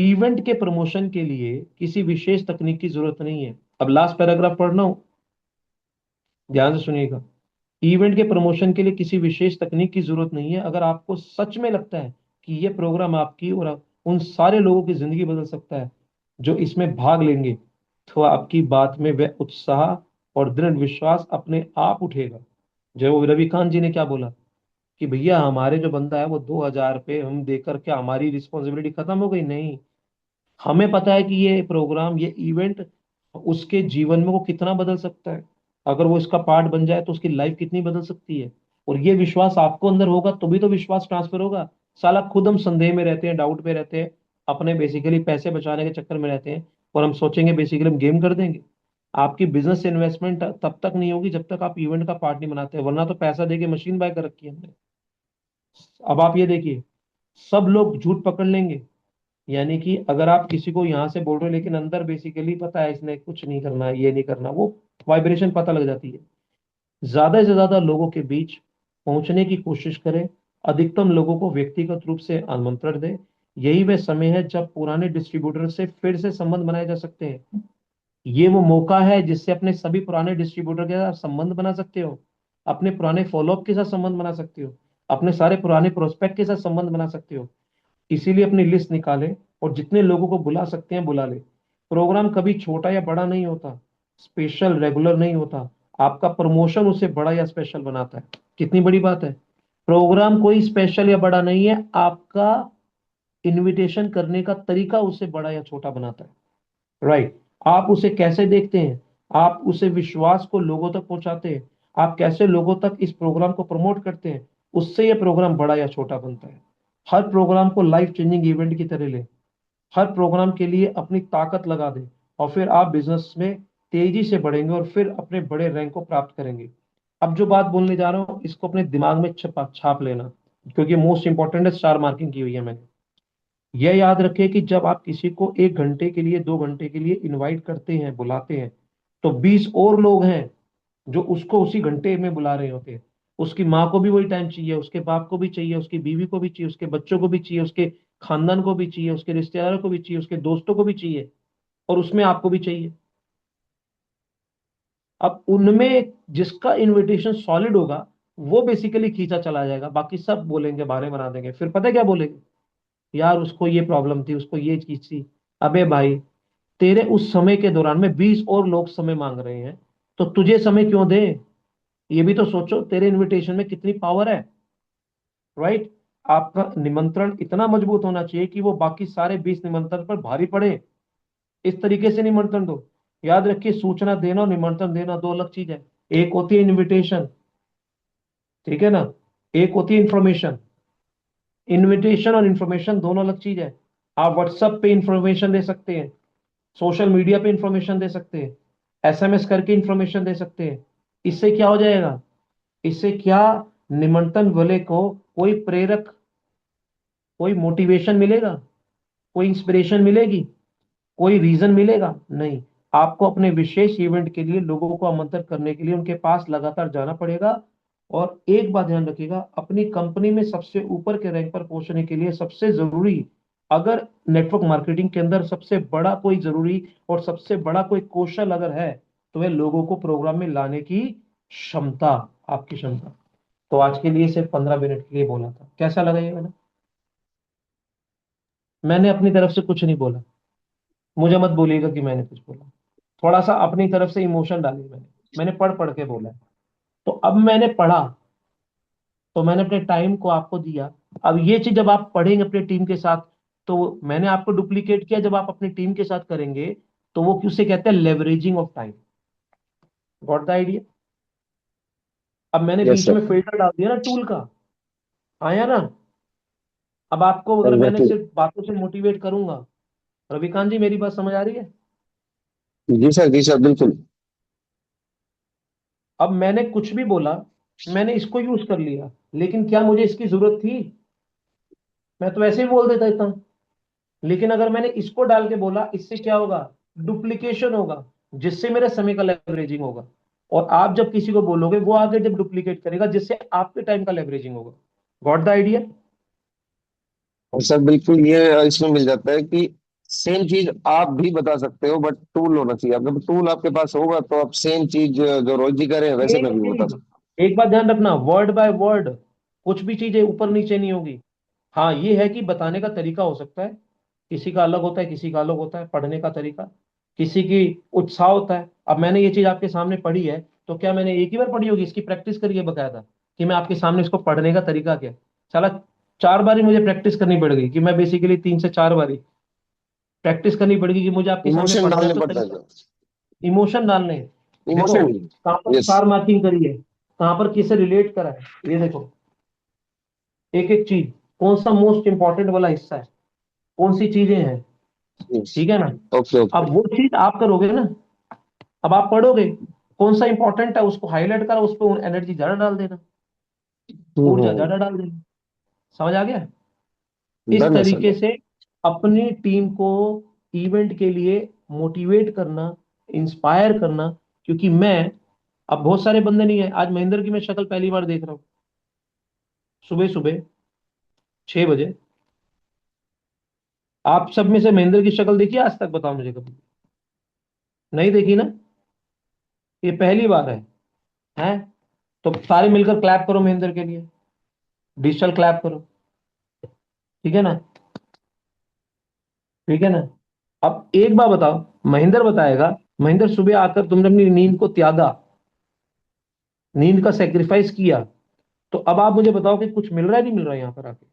इवेंट के प्रमोशन के लिए किसी विशेष तकनीक की जरूरत नहीं है। अब लास्ट पैराग्राफ पढ़ना हो, ध्यान से सुनिएगा। इवेंट के प्रमोशन के लिए किसी विशेष तकनीक की जरूरत नहीं है। अगर आपको सच में लगता है कि यह प्रोग्राम आपकी और उन सारे लोगों की जिंदगी बदल सकता है जो इसमें भाग लेंगे, तो आपकी बात में वह उत्साह और दृढ़ विश्वास अपने आप उठेगा। जो रविकांत जी ने क्या बोला कि भैया हमारे जो बंदा है वो 2,000 पे हम देकर क्या हमारी रिस्पॉन्सिबिलिटी खत्म हो गई? नहीं, हमें पता है कि ये प्रोग्राम, ये इवेंट उसके जीवन में वो कितना बदल सकता है। अगर वो इसका पार्ट बन जाए तो उसकी लाइफ कितनी बदल सकती है। और ये विश्वास आपको अंदर होगा तो भी तो विश्वास ट्रांसफर होगा। साला खुद हम संदेह में रहते हैं, डाउट में रहते हैं, अपने बेसिकली पैसे बचाने के चक्कर में रहते हैं और हम सोचेंगे बेसिकली हम गेम कर देंगे। आपकी बिजनेस इन्वेस्टमेंट तब तक नहीं होगी जब तक आप इवेंट का पार्ट नहीं बनाते, वरना तो पैसा देके मशीन बाय कर रखी है हमने। अब आप ये देखिए, सब लोग झूठ पकड़ लेंगे। यानी कि अगर आप किसी को यहाँ से बोल रहे हो लेकिन अंदर बेसिकली पता है इसने कुछ नहीं करना, ये नहीं करना, वो वाइब्रेशन पता लग जाती है। ज्यादा से ज्यादा लोगों के बीच पहुंचने की कोशिश करें। अधिकतम लोगों को व्यक्तिगत रूप से आमंत्रण दें। यही वह समय है जब पुराने डिस्ट्रीब्यूटर से फिर से संबंध बनाए जा सकते हैं। ये वो मौका है जिससे अपने सभी पुराने डिस्ट्रीब्यूटर के साथ संबंध बना सकते हो, अपने पुराने फॉलोअप के साथ संबंध बना सकते हो, अपने सारे पुराने प्रोस्पेक्ट के साथ संबंध बना सकते हो। इसीलिए अपनी लिस्ट निकालें और जितने लोगों को बुला सकते हैं बुला ले। प्रोग्राम कभी छोटा या बड़ा नहीं होता, स्पेशल रेगुलर नहीं होता। आपका प्रमोशन उसे बड़ा या स्पेशल बनाता है। कितनी बड़ी बात है। प्रोग्राम कोई स्पेशल या बड़ा नहीं है, आपका इनविटेशन करने का तरीका उसे बड़ा या छोटा बनाता है। राइट। आप उसे कैसे देखते हैं, आप उसे विश्वास को लोगों तक पहुंचाते हैं, आप कैसे लोगों तक इस प्रोग्राम को प्रमोट करते हैं, उससे यह प्रोग्राम बड़ा या छोटा बनता है। हर प्रोग्राम को लाइफ चेंजिंग इवेंट की तरह ले। हर प्रोग्राम के लिए अपनी ताकत लगा दें और फिर आप बिजनेस में तेजी से बढ़ेंगे और फिर अपने बड़े रैंक को प्राप्त करेंगे। अब जो बात बोलने जा रहा हूँ इसको अपने दिमाग में छाप लेना, क्योंकि मोस्ट इंपॉर्टेंट है, स्टार मार्किंग की हुई है मैंने। यह याद रखें कि जब आप किसी को 1 घंटे के लिए, 2 घंटे के लिए इनवाइट करते हैं, बुलाते हैं, तो 20 और लोग हैं जो उसको उसी घंटे में बुला रहे होते हैं। उसकी माँ को भी वही टाइम चाहिए, उसके बाप को भी चाहिए, उसकी बीवी को भी चाहिए, उसके बच्चों को भी चाहिए, उसके खानदान को भी चाहिए, उसके रिश्तेदारों को भी चाहिए, उसके दोस्तों को भी चाहिए, और उसमें आपको भी चाहिए। अब उनमें जिसका इनविटेशन सॉलिड होगा वो बेसिकली खींचा चला जाएगा, बाकी सब बोलेंगे, बहाने बना देंगे। फिर पता है क्या बोलेंगे? यार उसको ये प्रॉब्लम थी, उसको ये चीज थी। अबे भाई, तेरे उस समय के दौरान में 20 और लोग समय मांग रहे हैं, तो तुझे समय क्यों दे? ये भी तो सोचो, तेरे इनविटेशन में कितनी पावर है। राइट। आपका निमंत्रण इतना मजबूत होना चाहिए कि वो बाकी सारे 20 निमंत्रण पर भारी पड़े। इस तरीके से निमंत्रण दो। याद रखिए, सूचना देना और निमंत्रण देना दो अलग चीज है। एक होती है इनविटेशन, ठीक है ना, एक होती है इंफॉर्मेशन। इनविटेशन और इंफॉर्मेशन दोनों अलग चीज है। आप व्हाट्सएप पे इंफॉर्मेशन दे सकते हैं, सोशल मीडिया पे इंफॉर्मेशन दे सकते हैं, एसएमएस करके इंफॉर्मेशन दे सकते हैं। इससे क्या हो जाएगा? इससे क्या, निमंत्रण वाले को कोई प्रेरक, कोई मोटिवेशन मिलेगा, कोई इंस्पिरेशन मिलेगी, कोई रीजन मिलेगा? नहीं। आपको अपने विशेष इवेंट के लिए लोगों को आमंत्रित करने के लिए उनके पास लगातार जाना पड़ेगा। और एक बात ध्यान रखिएगा, अपनी कंपनी में सबसे ऊपर के रैंक पर पहुंचने के लिए सबसे जरूरी, अगर नेटवर्क मार्केटिंग के अंदर सबसे बड़ा कोई जरूरी और सबसे बड़ा कोई कौशल अगर है, तो वह लोगों को प्रोग्राम में लाने की क्षमता, आपकी क्षमता। तो आज के लिए सिर्फ 15 मिनट के लिए बोला था। कैसा लगा ये मैंने अपनी तरफ से कुछ नहीं बोला। मुझे मत बोलिएगा कि मैंने कुछ बोला। थोड़ा सा अपनी तरफ से इमोशन डाली मैंने पढ़ पढ़ के बोला है। तो अब मैंने पढ़ा, तो मैंने अपने टाइम को आपको दिया। अब ये चीज जब आप पढ़ेंगे अपने टीम के साथ, तो मैंने आपको डुप्लीकेट किया, जब आप अपनी टीम के साथ करेंगे तो वो किसे कहते हैं? Leveraging of time. Got the idea? अब मैंने यस बीच सर। में फिल्टर डाल दिया ना टूल का, आया ना? अब आपको अगर मैंने एग्जैक्टली। सिर्फ बातों से मोटिवेट करूंगा, रविकांत जी मेरी बात समझ आ रही है? जी सर, जी सर, बिल्कुल। अब मैंने कुछ भी बोला, मैंने इसको यूज कर लिया, लेकिन क्या मुझे इसकी जरूरत थी? मैं तो ऐसे ही बोल देता इतना। लेकिन अगर मैंने इसको डाल के बोला, इससे क्या होगा? डुप्लीकेशन होगा, जिससे मेरे समय का लेवरेजिंग होगा। और आप जब किसी को बोलोगे वो आगे जब डुप्लीकेट करेगा, जिससे आपके टाइम का लेवरेजिंग होगा। Got the idea? और सर बिल्कुल ये इसमें मिल जाता है कि सेम चीज आप भी बता सकते हो, बट टूल होना चाहिए आपके, टूल आपके पास होगा तो आप सेम चीज जो रोज जी कर रहे हैं वैसे एक मैं भी बता चीज, सकता एक बात ध्यान रखना, वर्ड बाय वर्ड कुछ भी चीजें ऊपर नीचे नहीं होगी। हाँ ये है कि बताने का तरीका हो सकता है, किसी का अलग होता है, किसी का अलग होता है पढ़ने का तरीका, किसी की उत्साह होता है। अब मैंने ये चीज आपके सामने पढ़ी है, तो क्या मैंने एक ही बार पढ़ी होगी? इसकी प्रैक्टिस करिए बकायदा, कि मैं आपके सामने इसको पढ़ने का तरीका क्या है। साला 4 बारी मुझे प्रैक्टिस करनी पड़ेगी, कि मैं बेसिकली 3 से 4 बारी प्रैक्टिस करनी पड़ेगी कि मुझे आपके हूँ। सामने इमोशन पढ़ना है डालने तो पड़ता है तरीका। सर। इमोशन डालने हैं। देखो, इमोशन। कहाँ पर यस। स्टार मार्किंग करी है, कहाँ पर किसे रिलेट करा है, ये देखो, एक एक चीज, कौन सा मोस्ट इंपॉर्टेंट वाला हिस्सा है, कौन सी चीजें हैं। यस। ठीक है ना? Okay okay. अब वो चीज आप करोगे ना, अब आप पढ़ोगे, कौन सा इंपॉर्टेंट है उसको हाईलाइट करा, उस पर एनर्जी ज्यादा डाल देना, ऊर्जा हम्म। ज्यादा डाल देना। समझ आ गया? इस डन है सर। तरीके से अपनी टीम को इवेंट के लिए मोटिवेट करना, इंस्पायर करना। क्योंकि मैं, अब बहुत सारे बंदे नहीं है, आज महेंद्र की मैं शक्ल पहली बार देख रहा हूँ, सुबह सुबह 6 बजे। आप सब में से महेंद्र की शक्ल देखी आज तक? बताओ मुझे, कभी नहीं देखी ना? ये पहली बार है? तो सारे मिलकर क्लैप करो महेंद्र के लिए, डिजिटल क्लैप करो। ठीक है ना? ठीक है ना? अब एक बार बताओ, महेंद्र बताएगा, महेंद्र सुबह आकर तुमने अपनी नींद को त्यागा, नींद का सेक्रीफाइस किया, तो अब आप मुझे बताओ कि कुछ मिल रहा है नहीं मिल रहा है यहाँ पर आके?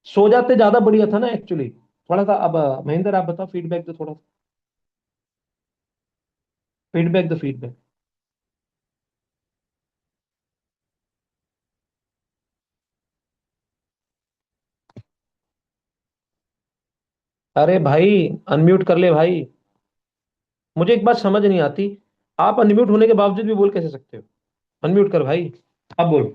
सो जाते ज्यादा बढ़िया था ना एक्चुअली, थोड़ा सा। अब महेंद्र आप बताओ, फीडबैक दो थोड़ा, फीडबैक दो, फीडबैक। अरे भाई, अनम्यूट कर ले भाई। मुझे एक बात समझ नहीं आती, आप अनम्यूट होने के बावजूद भी बोल कैसे सकते हो? अनम्यूट कर भाई, अब बोल।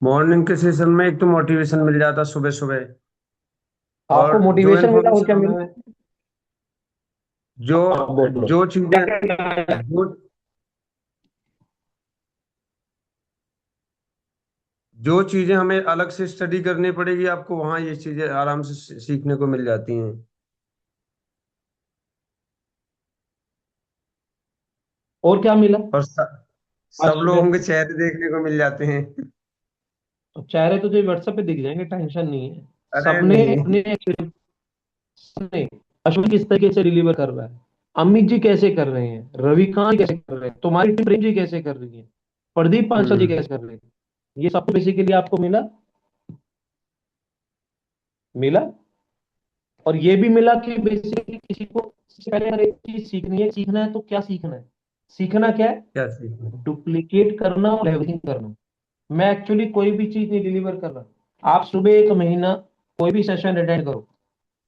मॉर्निंग के सेशन में एक तो मोटिवेशन मिल जाता सुबह सुबह। आपको और जो मोटिवेशन मिला और इन्फॉर्मेशन क्या मिला? हमें, जो हाँ बोलो। जो क्या चीजें, क्या मिला? जो जो चीजें हमें अलग से स्टडी करनी पड़ेगी आपको, वहाँ ये चीजें आराम से सीखने को मिल जाती हैं। और क्या मिला? और आज सब सुबह लोगों के चेहरे देखने को मिल जाते हैं। तो चेहरे तो जो व्हाट्सएप पे दिख जाएंगे, टेंशन नहीं है। अरे सबने नहीं। अपने सबने, अश्विन किस तरीके से डिलीवर कर रहा है, अमित जी कैसे कर रहे हैं, रविकांत कैसे कर रहे हैं, तुम्हारी टीम प्रेम जी कैसे कर रही है, प्रदीप पांचाल जी हम्म। कैसे कर रहे हैं, ये सब बेसिकली आपको मिला। मिला। और ये भी मिला कि बेसिकली किसी को सबसे पहले अगर एक चीज सीखनी है, सीखना है तो क्या सीखना है? सीखना क्या है? क्या सीखना? डुप्लीकेट करना और लेवलिंग करना। मैं एक्चुअली कोई भी चीज नहीं डिलीवर कर रहा। आप सुबह 1 महीना कोई भी सेशन अटेंड करो।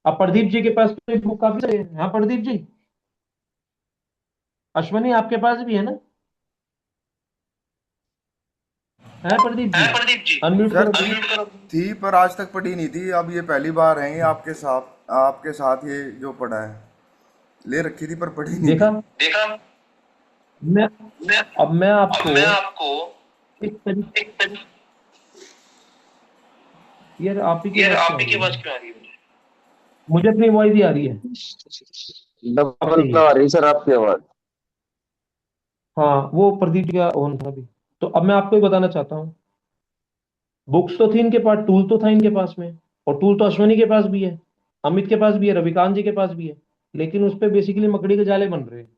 अब प्रदीप जी के पास तो बुक काफी सारे हैं। हाँ प्रदीप जी, अश्वनी आपके पास भी है ना? है प्रदीप जी? अनम्यूट सर करो थी भैया। थी पर आज तक पढ़ी नहीं थी, अब ये पहली बार है ये आपके साथ ये जो पढ़ा है। ले रखी थी पर पढ़ी नहीं देखा? थी। मैं, अब मैं आपको इस तरीके, यार आप ही की आवाज क्यों आ रही है? मुझे अपनी वॉइस ही आ रही है। अब सही डबल है। आ रही सर आपकी आवाज। हाँ वो प्रदीप जी का ऑन था अभी। तो अब मैं आपको ये बताना चाहता हूँ, बुक्स तो थी इनके पास, टूल तो था इनके पास में, और टूल तो अश्वनी के पास भी है, अमित के पास भी है, रविकांत जी के पास भी है, लेकिन उस पे बेसिकली मकड़ी के जाले बन रहे हैं।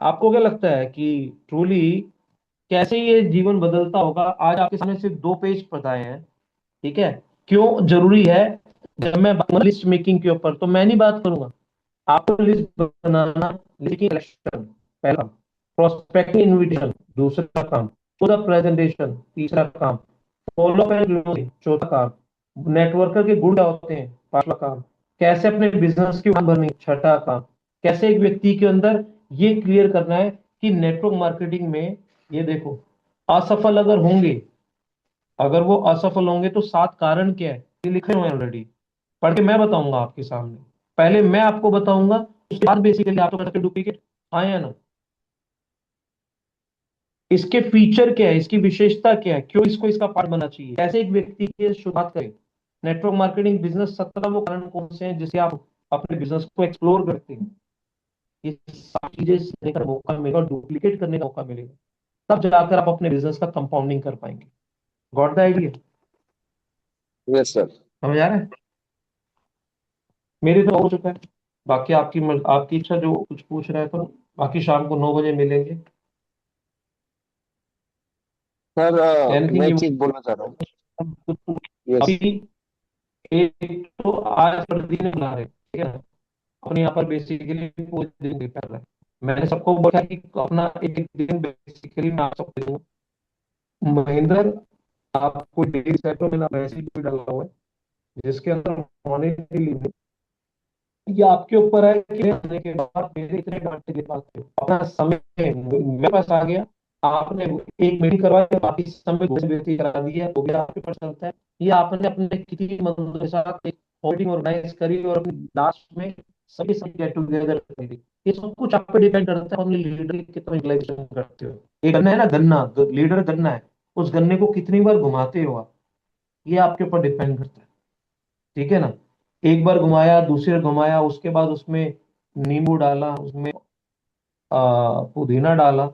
आपको क्या लगता है कि ट्रूली कैसे ये जीवन बदलता होगा? आज आपके सामने सिर्फ 2 पेज बताए हैं। ठीक है? क्यों जरूरी है? जब मैं लिस्ट मेकिंग के ऊपर, तो मैं नहीं बात करूंगा, आपको लिस्ट बनाना, लिस्ट सिलेक्शन पहला काम, प्रोस्पेक्टिंग इनविटेशन दूसरा काम, पूरा प्रेजेंटेशन तीसरा काम, फॉलो अप एंड क्लोजिंग चौथा काम, नेटवर्कर के गुण क्या होते हैं पांचवा काम, कैसे अपने बिजनेस की उड़ान भरनी छठा काम, कैसे एक व्यक्ति के अंदर ये क्लियर करना है कि नेटवर्क मार्केटिंग में, ये देखो, असफल अगर होंगे, अगर वो असफल होंगे तो 7 कारण क्या है, ये लिखे हुए हैं ऑलरेडी, पढ़ के मैं बताऊंगा आपके सामने। पहले मैं आपको बताऊंगा, उसके बाद बेसिकली आप तो करते डुप्लीकेट, हाँ या ना? इसके फीचर क्या है, इसकी विशेषता क्या है, क्यों इसको इसका पार्ट बनना चाहिए, कैसे एक व्यक्ति की शुरुआत करें, नेटवर्क मार्केटिंग बिजनेस 17 वो कारण कौन से हैं जिससे आप अपने बिजनेस को एक्सप्लोर करते हैं, ये सारी चीजें सीखने का मौका मिलेगा, डुप्लीकेट करने का मौका मिलेगा, तब जाकर आप अपने बिजनेस का कंपाउंडिंग कर पाएंगे। Got the idea? Yes sir. समझ आ रहा है? मेरी तो हो चुका है, बाकी आपकी इच्छा, जो कुछ पूछ रहा है तो बाकी शाम को 9 बजे मिलेंगे। सर एनीथिंग मैं एक यू? चीज बोलना चाह रहा हूँ। यस। अभी एक तो आज प्रदीप ने बुला रहे, ठीक है ना, अपने यहाँ पर बेसिकली पूरे दिन भी कर रहा है। मैंने सबको बोला कि अपना एक दिन बेसिकली मैं आप सबको दूंगा। महेंद्र, आपको डेली सेट में ना वैसे ही कोई डाला हुआ है जिसके अंदर होने के लिए, ये आपके ऊपर है कि आने के बाद मेरे इतने घंटे के पास थे। अपना समय मेरे पास आ गया, आपने एक मीटिंग करवाई, बाकी समय दूसरे व्यक्ति करा दिया, वो भी आपके पास चलता है। ये आपने अपने किसी मंदिर के साथ एक मीटिंग ऑर्गेनाइज करी और अपनी लास्ट में सभी सब गेट टुगेदर करी, ये सब कुछ आप पे डिपेंड करता है, अपने लीडर की कितना यूटिलाइजेशन करते हो। ये गन्ना है ना, गन्ना, लीडर गन्ना है, उस गन्ने को कितनी बार घुमाते हो आप, ये आपके ऊपर डिपेंड करता है। ठीक है ना? एक बार घुमाया, दूसरी बार घुमाया, उसके बाद उसमें नींबू डाला, उसमें पुदीना डाला,